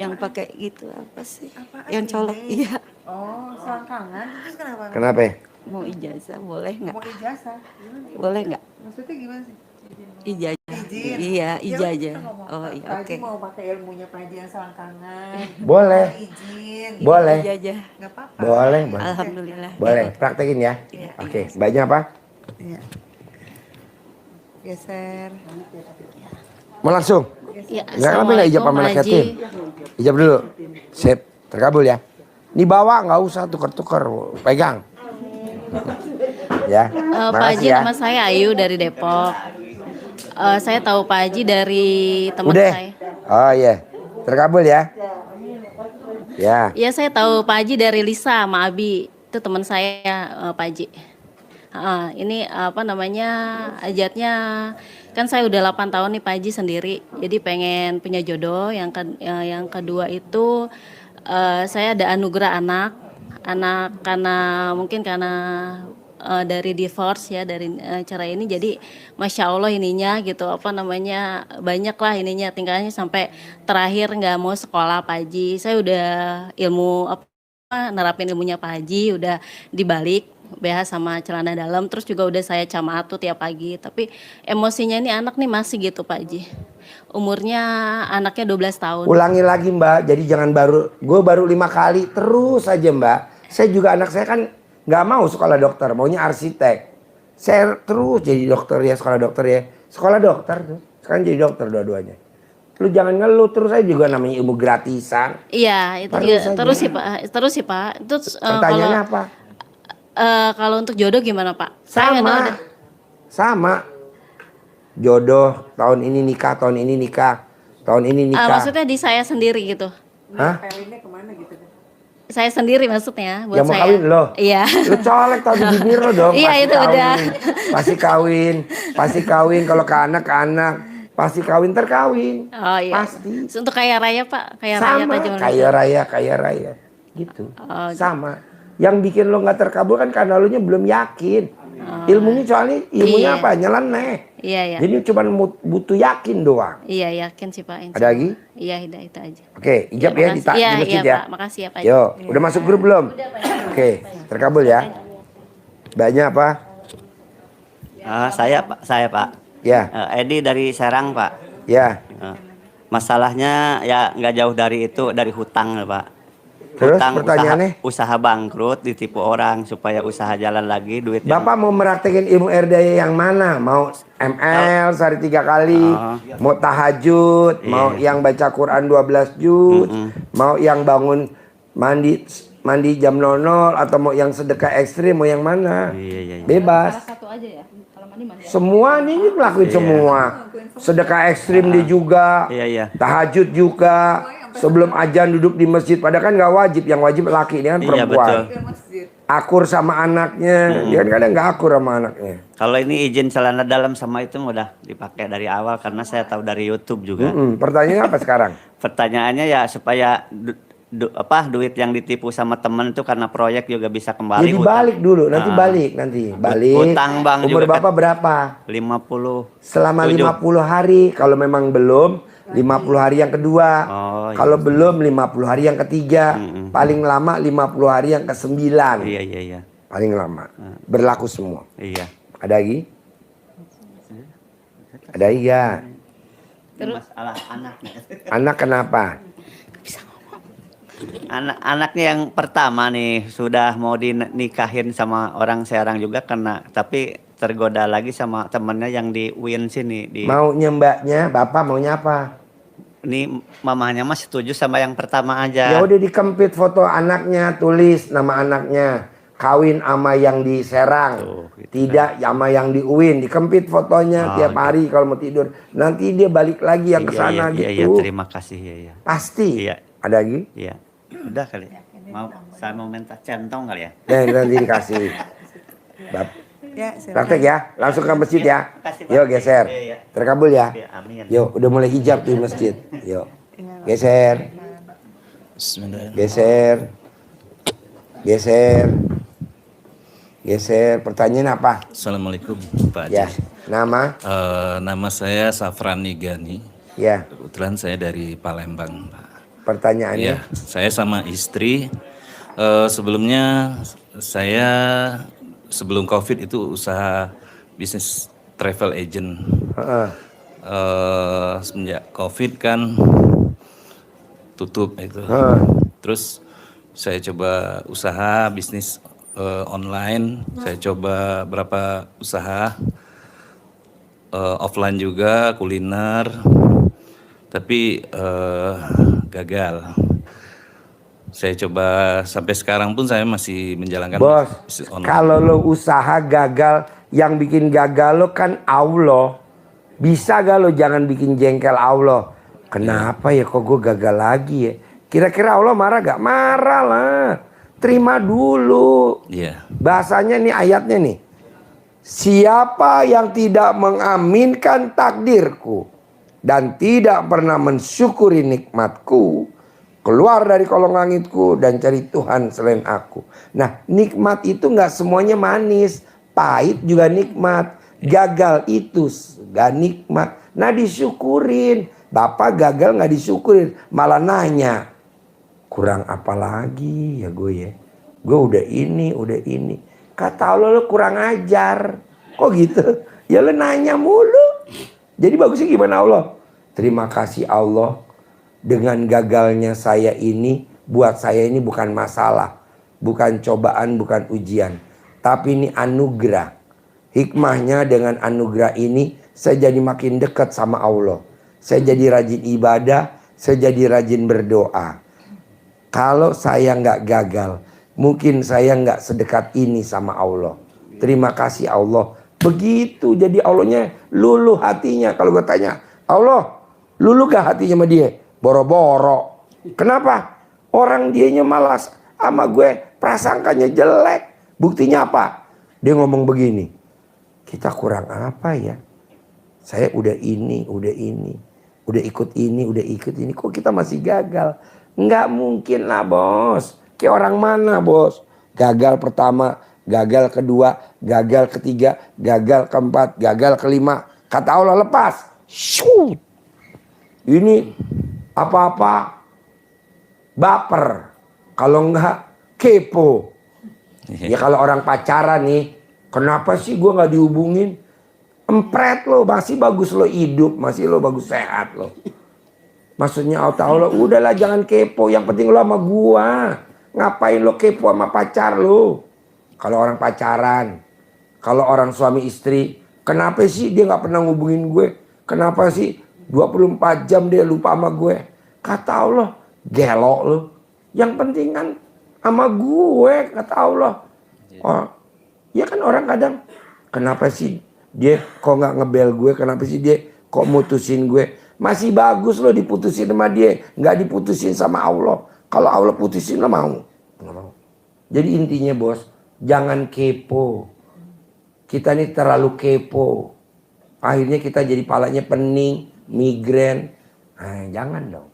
yang pakai gitu apa sih? Yang colok iya. Oh, selangkangan. Terus kenapa? Kenapa? Mau ijazah boleh nggak? Mau ijazah? Gimana? Boleh nggak? Maksudnya gimana sih? Ijazah. Izin. Iya, Ya, ijazah. kita ngomong, Oh Pak iya, Haji oke. mau pakai ilmunya Pak Haji yang selangkangan. Boleh. Izin. Boleh. Ijazah. Nggak apa-apa. Boleh. Alhamdulillah. Boleh, praktekin ya. Iya. Oke, mbaknya apa? Iya. Geser. Mau langsung? Ya, Enggak, kenapa nggak ijab sama Assalamualaikum, anak Pak Haji. yatim? Ijab dulu. Sip, terkabul ya. Dibawa nggak usah tuker-tuker, pegang. Ya, Pak makasih Haji, ya. nama saya Ayu dari Depok. Saya tahu Pak Haji dari teman Udah. saya. Oh iya, terkabul ya. Ya, Ya, saya tahu Pak Haji dari Lisa sama Abi. Itu teman saya, Pak Haji. Ini apa namanya, hajatnya kan saya udah 8 tahun nih Pak Haji sendiri. Jadi pengen punya jodoh. Yang kedua itu saya ada anugerah anak karena dari divorce ya, dari cara ini, jadi masya Allah ininya gitu, apa namanya, banyak lah ininya, tinggalnya sampai terakhir nggak mau sekolah Pak Haji. Saya udah nerapin ilmunya Pak Haji, udah dibalik BH sama celana dalam, terus juga udah saya camatu tiap pagi. Tapi emosinya ini anak nih masih gitu Pak Haji. Umurnya anaknya 12 tahun. ulangi lagi mbak. Jadi jangan gue baru 5 kali terus aja mbak. Saya juga anak saya kan nggak mau sekolah dokter, maunya arsitek. Saya terus jadi dokter ya, sekolah dokter ya. Sekolah dokter tuh, sekarang jadi dokter dua-duanya. Lu jangan ngeluh, terus saya juga namanya ilmu gratisan. Iya, itu Terus juga, aja. terus sih Pak. Itu Pertanyaannya kalau apa? kalau untuk jodoh gimana Pak? Saya nggak tahu deh. Sama. jodoh, tahun ini nikah, tahun ini nikah, tahun ini nikah. Maksudnya di saya sendiri gitu. Hah? Kawinnya kemana gitu kan? Saya sendiri maksudnya buat Yang mau saya. kawin lo? Iya. Lu colek tau di bibir lo dong. Iya, pasti itu kawin. udah. Pasti kawin. Kalau ke anak, pasti kawin terkawin. Oh iya. Pasti. Untuk kaya raya Pak, kaya raya Sama, Tajamul kaya raya. Gitu. Oh, gitu. Sama. Yang bikin lo nggak terkabul kan karena lo nya belum yakin. Ilmunya soalnya Iya. apa? Nyeleneh. Iya ya. Jadi cuma butuh yakin doang. Iya yakin sih Pak. insya Ada Allah. lagi? Iya itu aja. Oke, ijab ya di Iya masjid iya ya. Pak, makasih ya Pak. Yo, udah masuk grup belum? Oke, terkabul ya. Banyak apa? Saya Pak. Ya, Edi dari Serang Pak. ya. Masalahnya ya nggak jauh dari itu, dari hutang Pak. Terus Hutang, pertanyaannya? usaha bangkrut, ditipu orang supaya usaha jalan lagi, duit Bapak mau meraktekin ilmu erdaya yang mana? Mau ML sehari 3 kali, mau tahajud, mau yang baca Quran 12 juz, mau yang bangun mandi jam 00 atau mau yang sedekah ekstrim, mau yang mana? Iya. Bebas. Satu aja ya. Kalau mandi mandi. Semua nih ngelakuin semua. Sedekah ekstrim dia juga. Iya. Tahajud juga. Sebelum ajan duduk di masjid. Padahal kan nggak wajib. Yang wajib laki, dia kan Iya, perempuan. betul. Ke masjid. Akur sama anaknya. Dia kan kadang nggak akur sama anaknya. Kalau ini izin celana dalam sama itu udah dipakai dari awal karena saya tahu dari YouTube juga. Pertanyaannya apa sekarang? Pertanyaannya ya supaya duit yang ditipu sama temen itu karena proyek juga bisa kembali. Jadi balik dulu. Nanti balik. Balik. Hutang bang Umur juga Bapak berapa? 50. Selama 50 hari. Kalau memang belum, 50 hari yang kedua. Oh, iya. Kalau belum, 50 hari yang ketiga. Paling lama 50 hari yang ke-9. Iya. Paling lama. Berlaku semua. Iya. Ada lagi? Ada lagi ya? Masalah anaknya. Anak kenapa? Anaknya yang pertama nih sudah mau dinikahin sama orang Serang juga tapi tergoda lagi sama temennya yang di UIN sini Maunya mbaknya, bapak maunya apa? Ini mamanya mah setuju sama yang pertama aja. Ya udah dikempit foto anaknya, tulis nama anaknya. Kawin sama yang di Serang. Gitu Tidak sama yang di UIN. Dikempit fotonya tiap hari kalau mau tidur. Nanti dia balik lagi yang ke sana gitu. Iya, terima kasih ya. Pasti. Iya. Ada lagi? Iya. Udah kali. Saya mau minta centong kali ya. Nanti dikasih. Ya, silakan. Praktek ya, langsung ke masjid ya. Kasih, Pak. Yuk geser. Iya. Terkabul ya. Iya, amin. Yuk, udah mulai hijab di masjid. Yuk. Geser. Geser. Pertanyaan apa? Assalamualaikum Pak Ya. Haji. Nama? Nama saya Safran Nigani. Ya. Kebetulan saya dari Palembang Pak. Pertanyaannya? Ya, saya sama istri. Sebelumnya saya sebelum COVID itu usaha bisnis travel agent. Semenjak COVID kan tutup itu. Terus saya coba usaha bisnis online. Saya coba berapa usaha offline juga, kuliner. Tapi gagal. Saya coba sampai sekarang pun saya masih menjalankan Bos, bisnis online. kalau lo usaha gagal, yang bikin gagal lo kan Allah. Bisa gak lo jangan bikin jengkel Allah? Kenapa ya kok gue gagal lagi ya? Kira-kira Allah marah gak? Marah lah. Terima dulu. Iya. Bahasanya nih ayatnya nih. Siapa yang tidak mengaminkan takdirku dan tidak pernah mensyukuri nikmatku, keluar dari kolong langitku dan cari Tuhan selain aku. Nah, nikmat itu nggak semuanya manis, pahit juga nikmat. Gagal itu gak nikmat. Nah, disyukurin. Bapak gagal nggak disyukurin, malah nanya, kurang apa lagi ya gue ya? Gue udah ini. Kata Allah lo kurang ajar. Kok gitu? Ya lo nanya mulu. Jadi bagusnya gimana Allah? Terima kasih Allah. Dengan gagalnya saya ini, buat saya ini bukan masalah. Bukan cobaan, bukan ujian. Tapi ini anugerah. Hikmahnya dengan anugerah ini, saya jadi makin dekat sama Allah. Saya jadi rajin ibadah, saya jadi rajin berdoa. Kalau saya nggak gagal, mungkin saya nggak sedekat ini sama Allah. Terima kasih Allah Begitu, jadi Allahnya luluh hatinya. Kalau gue tanya, Allah luluh gak hatinya sama dia? Boro-boro. Kenapa? Orang dianya malas sama gue, prasangkanya jelek. Buktinya apa? Dia ngomong begini, kita kurang apa ya? Saya udah ini, udah ikut ini, kok kita masih gagal? Nggak mungkin lah bos. Kayak orang mana bos? Gagal pertama, gagal kedua, gagal ketiga, gagal keempat, gagal kelima. Kata Allah lepas. Shoot. Ini apa-apa baper. Kalau enggak kepo. Ya kalau orang pacaran nih, kenapa sih gue nggak dihubungin? Empret lo, masih bagus lo hidup, masih lo bagus sehat lo. Maksudnya Allah, udahlah jangan kepo, yang penting lo sama gua. Ngapain lo kepo sama pacar lo? Kalau orang pacaran, kalau orang suami istri, kenapa sih dia nggak pernah ngubungin gue? Kenapa sih 24 jam dia lupa sama gue? Kata Allah, gelo lo. Yang penting kan sama gue, kata Allah. Oh, ya kan orang kadang, kenapa sih dia kok nggak ngebel gue? Kenapa sih dia kok mutusin gue? Masih bagus lo diputusin sama dia, nggak diputusin sama Allah. Kalau Allah putusin lo mau? Nggak mau. Jadi intinya bos, jangan kepo. Kita ini terlalu kepo. Akhirnya kita jadi palanya pening, migrain. Nah, jangan dong.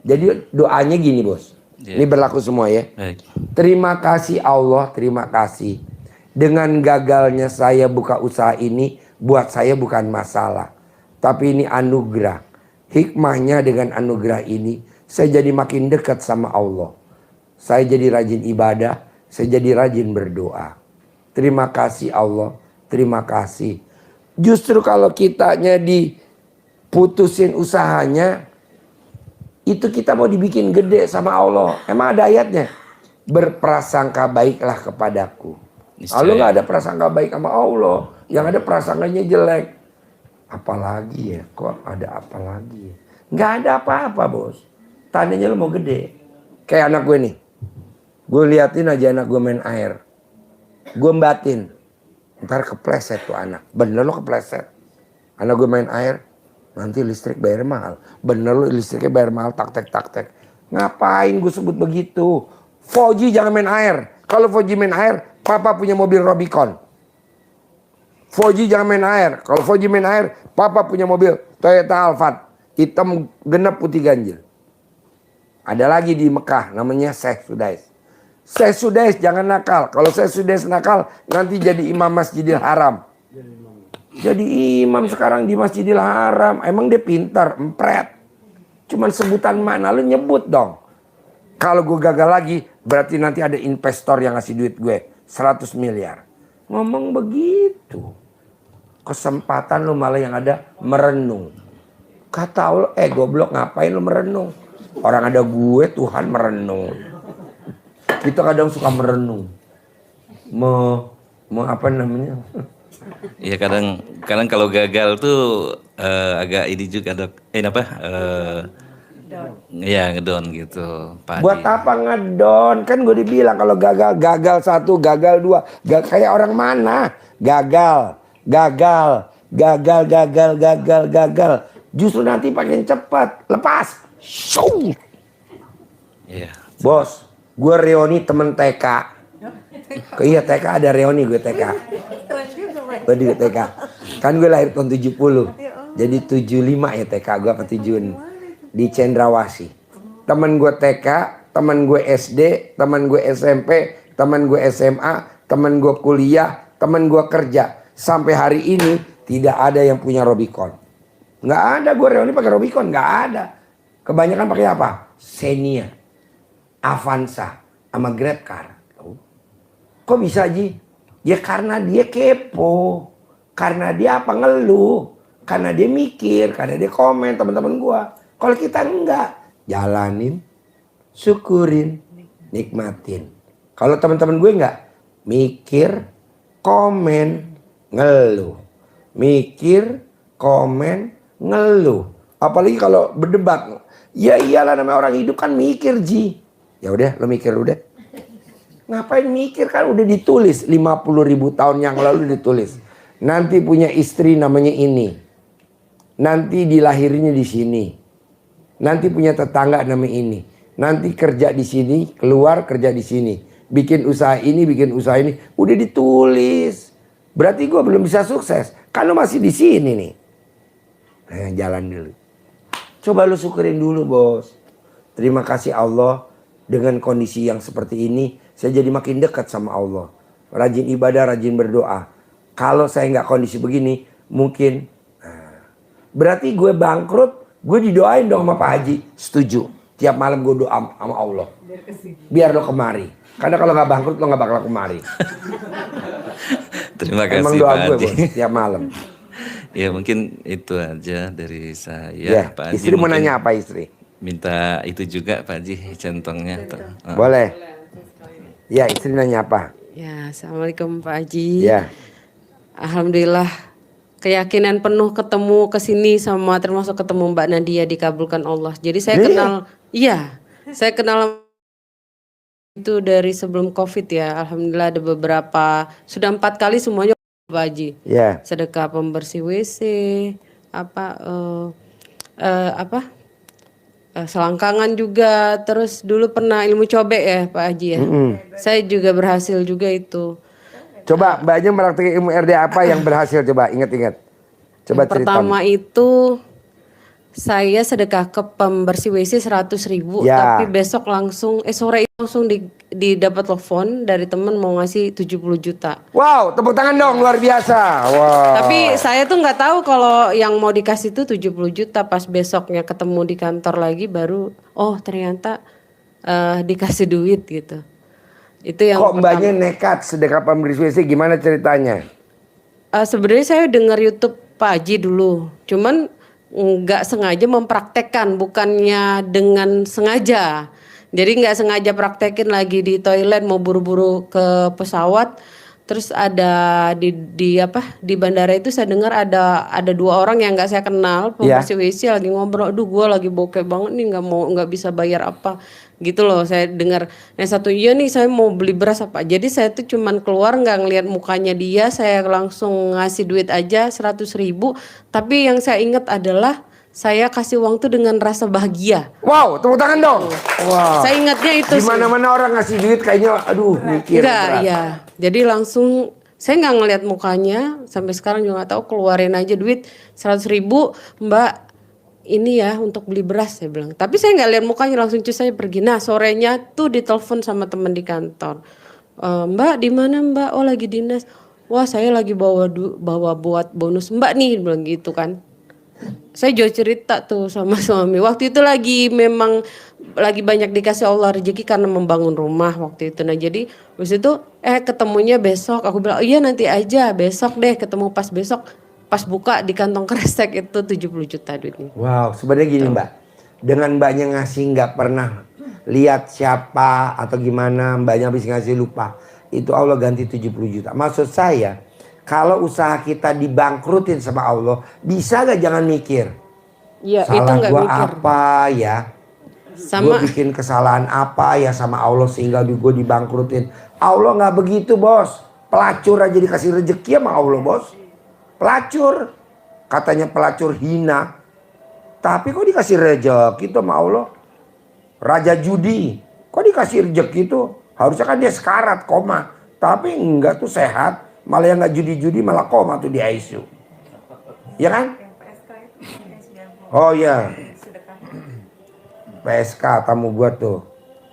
Jadi doanya gini bos. Ini berlaku semua ya. Baik. Terima kasih Allah, terima kasih. Dengan gagalnya saya buka usaha ini, buat saya bukan masalah. Tapi ini anugerah. Hikmahnya dengan anugerah ini, saya jadi makin dekat sama Allah. Saya jadi rajin ibadah, saya jadi rajin berdoa. Terima kasih Allah, terima kasih. Justru kalau kitanya diputusin usahanya, itu kita mau dibikin gede sama Allah. Emang ada ayatnya? Berprasangka baiklah kepadaku. Kalau nggak ada prasangka baik sama Allah, yang ada prasangkanya jelek. Apalagi ya, kok ada apa lagi ya? Nggak ada apa-apa bos. Tandanya lo mau gede. Kayak anak gue nih. Gue liatin aja anak gue main air. Gue batin. Ntar kepleset tuh anak. Bener lo kepleset. Anak gue main air. Nanti listrik bayar mahal. Bener lo listriknya bayar mahal. Tak-tek. Ngapain gue sebut begitu? Fauji jangan main air. Kalau Fauji main air, papa punya mobil Robicon. Fauji jangan main air. Kalau Fauji main air, papa punya mobil Toyota Alphard. Hitam genap putih ganjil. Ada lagi di Mekah namanya Syekh Sudais. Syekh Sudais jangan nakal. Kalau Syekh Sudais nakal, nanti jadi imam Masjidil Haram. Jadi imam sekarang di Masjidil Haram. Emang dia pintar, empret. Cuman sebutan mana lu nyebut dong. Kalau gue gagal lagi, berarti nanti ada investor yang ngasih duit gue 100 miliar. Ngomong begitu. Kesempatan lu malah yang ada merenung. Kata Allah, goblok ngapain lu merenung? Orang ada gue, Tuhan merenung. Kita kadang suka merenung. Apa namanya? Iya kadang kalau gagal tuh agak ini juga dok. Ya ngedon gitu. Pak Buat Haji. apa ngedon? Kan gue dibilang kalau gagal satu, gagal dua. Kayak orang mana? Gagal. Justru nanti paling cepat. Lepas. Shoo. Iya. Bos, gue reuni temen TK. Iya TK ada reuni gue TK. Gue di TK. Kan gue lahir tahun 70. Jadi 75 ya TK gue apa 76. Di Cendrawasih. Temen gue TK, temen gue SD, temen gue SMP, temen gue SMA, temen gue kuliah, temen gue kerja. Sampai hari ini tidak ada yang punya Robicon. Nggak ada gue reuni pakai Robicon, nggak ada. Kebanyakan pakai apa? Xenia, Avanza, sama GrabCar. Kok bisa Ji? Ya karena dia kepo. Karena dia apa ngeluh. Karena dia mikir, karena dia komen teman-teman gue. Kalau kita enggak, jalanin, syukurin, nikmatin. Kalau teman-teman gue enggak, mikir, komen, ngeluh. Mikir, komen, ngeluh. Apalagi kalau berdebat. Ya iyalah namanya orang hidup kan mikir Ji. Ya udah lo mikir udah. Ngapain mikir kan udah ditulis 50.000 tahun yang lalu ditulis. Nanti punya istri namanya ini. Nanti dilahirnya di sini. Nanti punya tetangga namanya ini. Nanti kerja di sini, keluar kerja di sini. Bikin usaha ini, bikin usaha ini. Udah ditulis. Berarti gue belum bisa sukses. Kan lu masih di sini nih. Nah, jalan dulu. Coba lu syukurin dulu, bos. Terima kasih Allah. Dengan kondisi yang seperti ini, saya jadi makin dekat sama Allah. Rajin ibadah, rajin berdoa. Kalau saya nggak kondisi begini, mungkin berarti gue bangkrut, gue didoain dong sama Pak Haji. Setuju. Tiap malam gue doa sama Allah. Biar lo kemari. Karena kalau nggak bangkrut lo nggak bakal kemari. Terima kasih Emang doa Pak gue Haji. bos, tiap malam. Ya mungkin itu aja dari saya Ya, Pak Haji. istri mau mungkin nanya apa istri? minta itu juga Pak Haji centongnya. Boleh. Ya, istri nanya apa? Ya, Assalamualaikum Pak Haji. Ya. Alhamdulillah keyakinan penuh ketemu kesini sama termasuk ketemu Mbak Nadia dikabulkan Allah. Jadi saya kenal, saya kenal itu dari sebelum COVID ya. Alhamdulillah ada beberapa, sudah 4 kali semuanya Pak Haji. Ya. Sedekah pembersih WC, selangkangan juga. Terus dulu pernah ilmu cobek ya Pak Haji ya. Saya juga berhasil juga itu. Coba Mbaknya meraktekin ilmu RD apa yang berhasil, coba ingat-ingat. Coba cerita. Pertama itu saya sedekah ke pembersih WC 100.000, Ya. tapi besok langsung sore itu langsung didapat telepon dari temen mau ngasih 70 juta. Wow, tepuk tangan dong, luar biasa. Wow. Tapi saya tuh nggak tahu kalau yang mau dikasih itu 70 juta. Pas besoknya ketemu di kantor lagi baru ternyata dikasih duit gitu. Itu yang kok Mbaknya nekat sedekah pembersih WC, gimana ceritanya? Sebenarnya saya dengar YouTube Pak Haji dulu, cuman nggak sengaja mempraktekkan, bukannya dengan sengaja. Jadi nggak sengaja praktekin lagi di toilet mau buru-buru ke pesawat, terus ada di bandara itu saya dengar ada 2 orang yang nggak saya kenal pembersih WC lagi ngobrol, aduh gue lagi bokeh banget nih nggak bisa bayar apa gitu loh. Saya dengar yang satu, iya nih saya mau beli beras apa. Jadi saya tuh cuman keluar nggak ngelihat mukanya dia, saya langsung ngasih duit aja 100.000. Tapi yang saya ingat adalah saya kasih uang tuh dengan rasa bahagia. Wow, tepuk tangan dong. Wow. Saya ingatnya itu. Di mana-mana orang ngasih duit kayaknya, aduh mikir. Enggak, berat. ya. Jadi langsung saya nggak ngelihat mukanya, sampai sekarang juga nggak tahu, keluarin aja duit 100.000, Mbak. Ini ya untuk beli beras, saya bilang. Tapi saya nggak lihat mukanya, langsung saya pergi. Nah sorenya tuh ditelepon sama teman di kantor. Mbak di mana Mbak? Oh lagi dinas. Wah saya lagi bawa buat bonus Mbak nih, bilang gitu kan. Saya juga cerita tuh sama suami. Waktu itu memang lagi banyak dikasih Allah rezeki karena membangun rumah waktu itu. Nah jadi habis itu ketemunya besok. Aku bilang iya nanti aja besok deh, ketemu pas besok. Pas buka di kantong kresek itu 70 juta duitnya. Wow, sebenarnya gini Mbak. Dengan Mbaknya ngasih nggak pernah lihat siapa atau gimana, Mbaknya habis ngasih lupa. Itu Allah ganti 70 juta. Maksud saya, kalau usaha kita dibangkrutin sama Allah, bisa gak jangan mikir. Iya, itu salah nggak gua mikir. apa ya? Gue bikin kesalahan apa ya sama Allah sehingga gue dibangkrutin. Allah nggak begitu bos. Pelacur aja dikasih rezeki sama Allah bos. Pelacur, katanya pelacur hina, tapi kok dikasih rezeki itu sama Allah. Raja judi, kok dikasih rezeki itu? Harusnya kan dia sekarat, koma, tapi enggak tuh sehat, malah yang nggak judi-judi malah koma tuh di ICU, ya kan? Oh ya, PSK tamu gua tuh,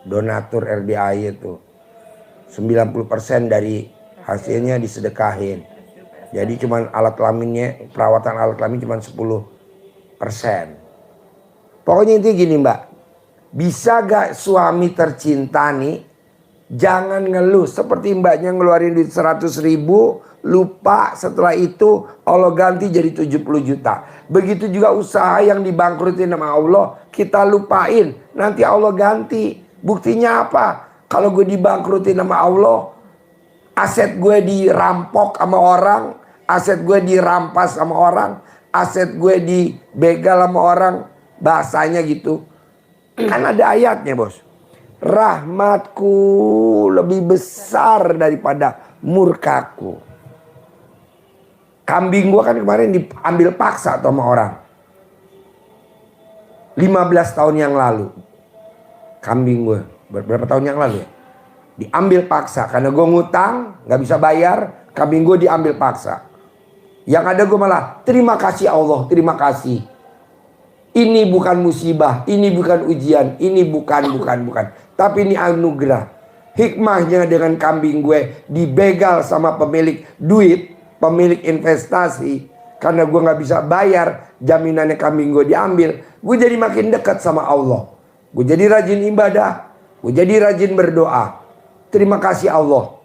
donatur RDAY tuh, 90% dari hasilnya disedekahin. Jadi cuman alat kelaminnya, perawatan alat kelamin cuman 10%. Pokoknya intinya gini Mbak. Bisa gak suami tercinta nih, jangan ngeluh. Seperti Mbaknya ngeluarin duit 100.000, lupa setelah itu Allah ganti jadi 70 juta. Begitu juga usaha yang dibangkrutin sama Allah, kita lupain. Nanti Allah ganti. Buktinya apa? Kalau gue dibangkrutin sama Allah, aset gue dirampok sama orang, aset gue dirampas sama orang, aset gue dibegal sama orang, bahasanya gitu. Kan ada ayatnya bos. Rahmatku lebih besar daripada murkaku. Kambing gue kan kemarin diambil paksa tuh sama orang. 15 tahun yang lalu. Kambing gue. Berapa tahun yang lalu ya? Diambil paksa. Karena gue ngutang, gak bisa bayar. Kambing gue diambil paksa. Yang ada gue malah, terima kasih Allah, terima kasih. Ini bukan musibah, ini bukan ujian, ini bukan. Tapi ini anugerah. Hikmahnya dengan kambing gue dibegal sama pemilik duit, pemilik investasi. Karena gue gak bisa bayar, jaminannya kambing gue diambil. Gue jadi makin dekat sama Allah. Gue jadi rajin ibadah, gue jadi rajin berdoa. Terima kasih Allah.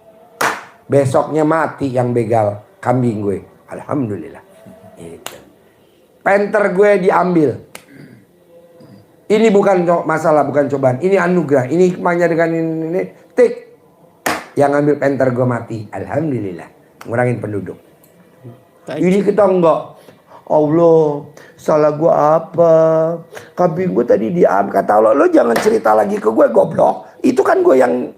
Besoknya mati yang begal kambing gue. Alhamdulillah. Penter gue diambil. Ini bukan masalah, bukan cobaan. Ini anugerah. Ini hikmahnya dengan ini. Tik. Yang ambil penter gue mati. Alhamdulillah. Ngurangin penduduk. Ini kita enggak. Allah, salah gue apa? Kambing gue tadi diambil. Kata Allah, lo jangan cerita lagi ke gue, goblok. Itu kan gue yang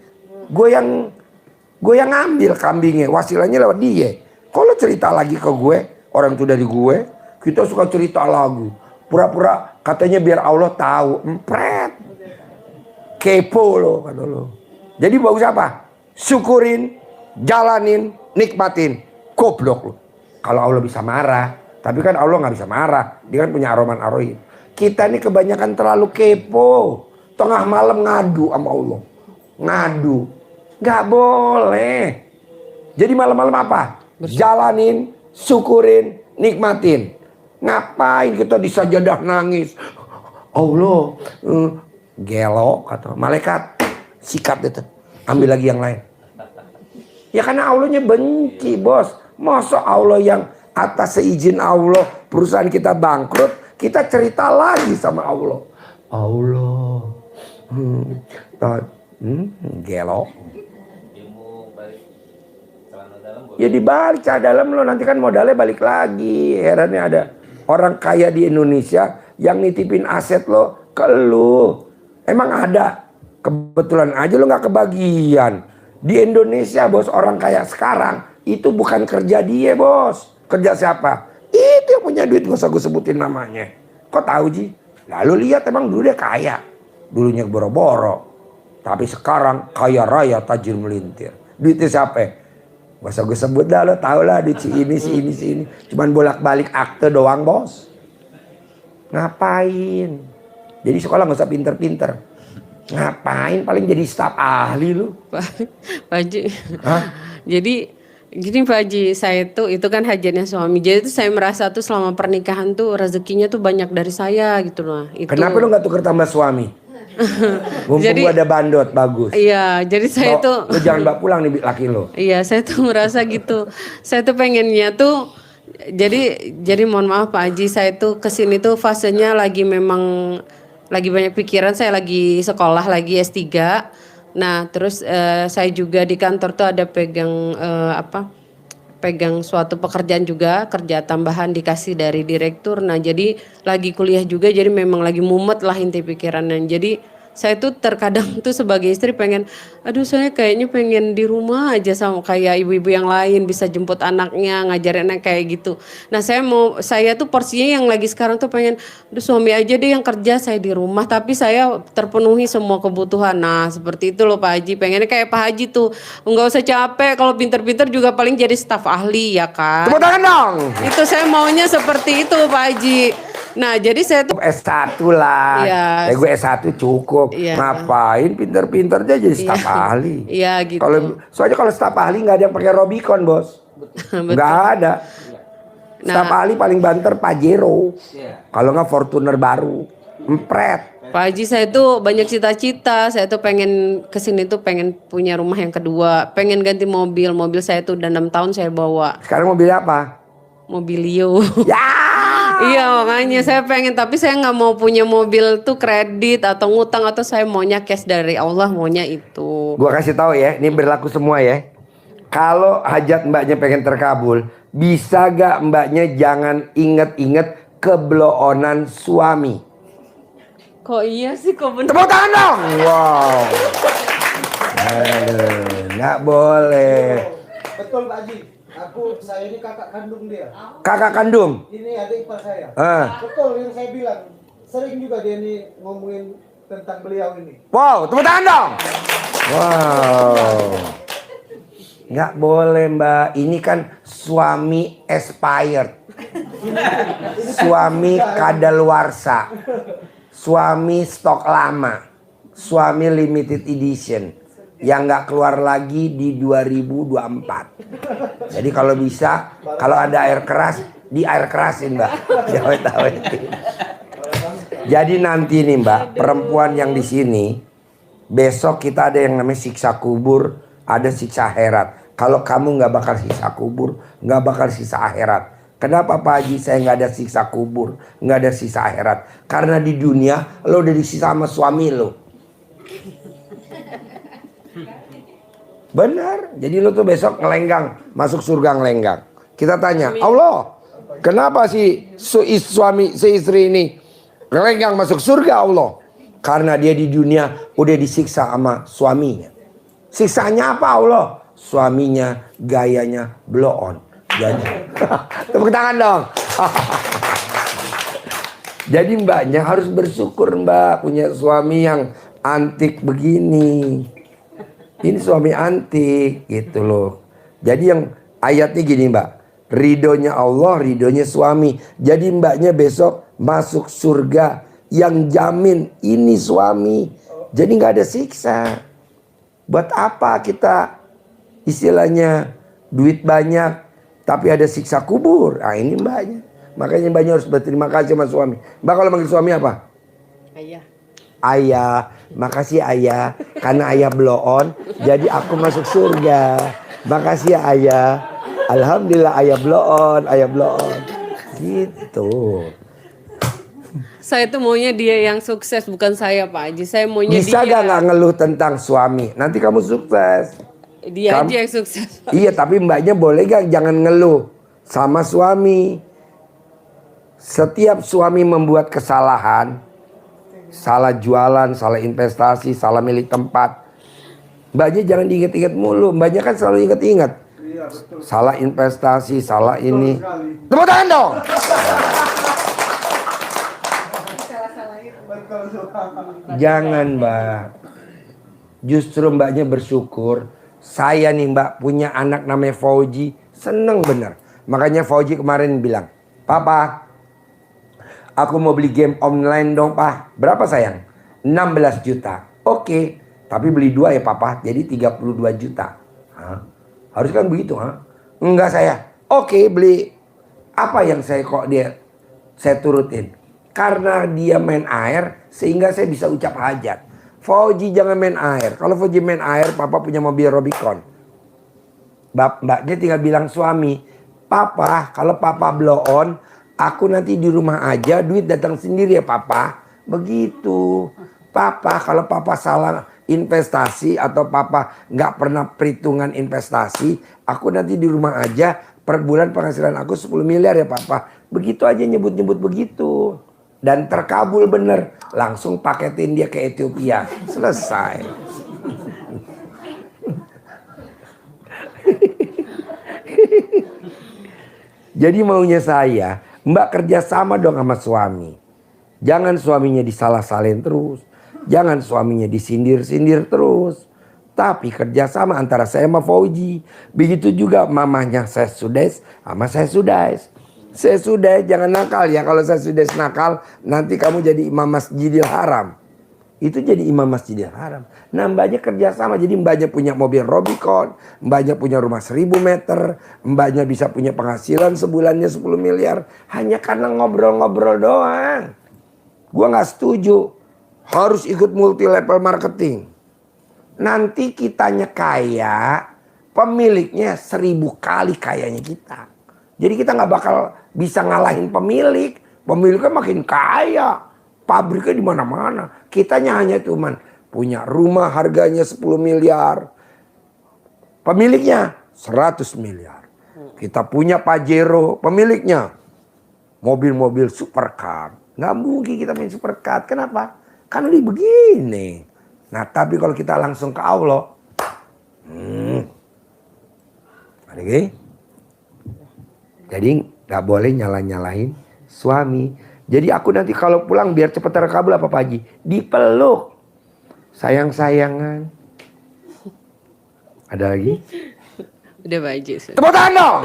ambil kambingnya. Wasilahnya lewat dia. Kalau cerita lagi ke gue, orang itu dari gue, kita suka cerita lagu. Pura-pura katanya biar Allah tahu. Empret. Kepo lo kata lo. Jadi bagus apa? Syukurin, jalanin, nikmatin. Goblok lo. Kalau Allah bisa marah. Tapi kan Allah gak bisa marah. Dia kan punya aroman arohim. Kita ini kebanyakan terlalu kepo. Tengah malam ngadu sama Allah. Ngadu. Gak boleh. Jadi malam-malam apa? Jalanin, syukurin, nikmatin. Ngapain kita disajadah nangis? Allah, gelo kata malaikat, sikat itu, ambil lagi yang lain. Ya karena Allahnya benci bos. Masa Allah yang atas seizin Allah perusahaan kita bangkrut, kita cerita lagi sama Allah. Allah, gelo. Ya dibalik celana dalam lo, nanti kan modalnya balik lagi. Herannya ada orang kaya di Indonesia yang nitipin aset lo ke lo. Emang ada? Kebetulan aja lo gak kebagian. Di Indonesia bos, orang kaya sekarang itu bukan kerja dia bos. Kerja siapa? Itu yang punya duit, gak usah gue sebutin namanya. Kok tahu Ji? Lalu lihat emang dulu dia kaya. Dulunya boro-boro. Tapi sekarang kaya raya tajir melintir. Duitnya siapa? Gak usah gue sebut dah, lo tau lah duit si ini. Cuman bolak-balik akte doang bos. Ngapain? Jadi sekolah gak usah pinter-pinter. Ngapain? Paling jadi staf ahli lu. Pak Haji. Jadi gini Pak Haji, saya tuh itu kan hajatnya suami. Jadi tuh saya merasa tuh selama pernikahan tuh rezekinya tuh banyak dari saya gitu loh. Kenapa lu gak tuker tambah suami? Mumpung Jadi ada bandot bagus. Iya, jadi saya tuh lu jangan bawa pulang nih laki lo. Iya, saya tuh merasa gitu. Saya tuh pengennya tuh jadi mohon maaf Pak Haji, saya tuh kesini tuh fasenya lagi memang lagi banyak pikiran. Saya lagi sekolah lagi S3. Nah, terus saya juga di kantor tuh ada pegang suatu pekerjaan juga, kerja tambahan dikasih dari direktur. Nah, jadi lagi kuliah juga, jadi memang lagi mumet lah inti pikirannya. Jadi saya tuh terkadang tuh sebagai istri pengen, aduh saya kayaknya pengen di rumah aja sama kayak ibu-ibu yang lain, bisa jemput anaknya, ngajarin anak kayak gitu. Nah saya tuh porsinya yang lagi sekarang tuh pengen, aduh suami aja deh yang kerja, saya di rumah tapi saya terpenuhi semua kebutuhan. Nah seperti itu loh Pak Haji, pengennya kayak Pak Haji tuh, nggak usah capek, kalau pinter-pinter juga paling jadi staf ahli ya kan. Tepuk tangan dong. Itu saya maunya seperti itu Pak Haji. Nah jadi saya tuh S1 lah. Iya. Gue S1 cukup. Iya. Ngapain pinter-pinter aja jadi staf ahli. Iya gitu. Soalnya kalau staf ahli nggak ada yang pakai Robicon bos. Nggak ada. Staf ahli paling banter Pajero. Kalau nggak Fortuner baru. Empret. Pak Haji, saya tuh banyak cita-cita. Saya tuh pengen kesini tuh pengen punya rumah yang kedua. Pengen ganti mobil. Mobil saya tuh udah 6 tahun saya bawa. Sekarang mobil apa? Mobilio. Ya. Iya makanya saya pengen, tapi saya nggak mau punya mobil tuh kredit atau ngutang, atau saya maunya cash dari Allah, maunya itu. Gua kasih tahu ya, ini berlaku semua ya. Kalau hajat mbaknya pengen terkabul, bisa gak mbaknya jangan inget-inget kebloonan suami? Kok iya sih, kok bener? Tepuk tangan dong. Wow. Nggak boleh. Betul Pak Haji. Saya ini kakak kandung dia. Kakak kandung? Ini adik ipar saya. Betul yang saya bilang. Sering juga dia ini ngomongin tentang beliau ini. Wow, tepuk tangan dong. Wow. Nggak boleh Mbak, ini kan suami expired. Suami kadaluarsa. Suami stok lama. Suami limited edition. Yang nggak keluar lagi di 2024. Jadi kalau bisa, kalau ada air keras, di air kerasin Mbak. Diawet-awetin. Jadi nanti nih Mbak, perempuan yang di sini, besok kita ada yang namanya siksa kubur, ada siksa akhirat. Kalau kamu nggak bakal siksa kubur, nggak bakal siksa akhirat. Kenapa Pak Haji saya nggak ada siksa kubur, nggak ada siksa akhirat? Karena di dunia lo udah disiksa sama suami lo. Benar. Jadi lo tuh besok ngelenggang, masuk surga ngelenggang. Kita tanya, Allah, kenapa si istri ini ngelenggang masuk surga Allah? Karena dia di dunia udah disiksa sama suaminya. Siksanya apa Allah? Suaminya gayanya blow on. Jadi tepuk tangan dong. Jadi mbaknya harus bersyukur Mbak punya suami yang antik begini. Ini suami antik gitu loh. Jadi yang ayatnya gini Mbak. Ridhonya Allah, ridhonya suami. Jadi mbaknya besok masuk surga yang jamin ini suami. Jadi nggak ada siksa. Buat apa kita istilahnya duit banyak tapi ada siksa kubur? Nah ini mbaknya. Makanya mbaknya harus berterima kasih sama suami. Mbak kalau manggil suami apa? Ayah. Ayah, makasih ayah. Karena ayah blow on, jadi aku masuk surga. Makasih ya ayah. Alhamdulillah ayah blow on, ayah blow on. Gitu. Saya tuh maunya dia yang sukses, bukan saya Pak Haji. Saya maunya Bisa dia. gak ngeluh tentang suami? Nanti kamu sukses. Dia aja yang sukses. Iya, tapi mbaknya boleh gak jangan ngeluh sama suami. Setiap suami membuat kesalahan, salah jualan, salah investasi, salah milik tempat, mbaknya jangan diingat-ingat mulu. Mbaknya kan selalu ingat-ingat. Salah investasi, salah ini. Tepuk tangan dong. Jangan Mbak. Justru mbaknya bersyukur. Saya nih Mbak punya anak namanya Fauji. Seneng bener. Makanya Fauji kemarin bilang, Papa, aku mau beli game online dong Pak. Berapa sayang? 16 juta. Oke. Tapi beli 2 ya Papa. Jadi 32 juta. Hah? Harus kan begitu ha? Enggak saya. Oke beli. Apa yang saya turutin? Karena dia main air sehingga saya bisa ucap hajat. Fauji jangan main air. Kalau Fauji main air, Papa punya mobil Rubicon. Mbaknya tinggal bilang suami, Papa kalau Papa blow on, aku nanti di rumah aja, duit datang sendiri ya Papa. Begitu. Papa kalau Papa salah investasi atau Papa nggak pernah perhitungan investasi, aku nanti di rumah aja, per bulan penghasilan aku 10 miliar ya Papa. Begitu aja nyebut-nyebut begitu. Dan terkabul bener. Langsung paketin dia ke Ethiopia. Selesai. Jadi maunya saya, Mbak kerja sama dong sama suami. Jangan suaminya disalah-salahin terus. Jangan suaminya disindir-sindir terus. Tapi kerjasama antara saya sama Fauji. Begitu juga mamahnya saya Sudes sama saya Sudes. Saya Sudes jangan nakal ya. Kalau saya Sudes nakal nanti kamu jadi imam Masjidil Haram. Itu jadi imam Masjidil Haram. Nah mbaknya kerjasama. Jadi mbaknya punya mobil Rubicon. Mbaknya punya rumah 1000 meter. Mbaknya bisa punya penghasilan sebulannya 10 miliar. Hanya karena ngobrol-ngobrol doang. Gua gak setuju. Harus ikut multi level marketing. Nanti kitanya kaya, pemiliknya 1000 kali kayanya kita. Jadi kita nggak bakal bisa ngalahin pemilik. Pemiliknya makin kaya, pabriknya di mana-mana. Kitanya hanya cuman punya rumah harganya 10 miliar, pemiliknya 100 miliar. Kita punya Pajero, pemiliknya mobil-mobil supercar. Nggak mungkin kita main supercar. Kenapa? Karena dia begini. Nah tapi kalau kita langsung ke Allah. Oke? Jadi nggak boleh nyalahin suami. Jadi aku nanti kalau pulang biar cepet terkabul apa Pak Haji? Dipeluk. Sayang-sayangan. Ada lagi? Udah Pak Haji. Tepuk tangan dong.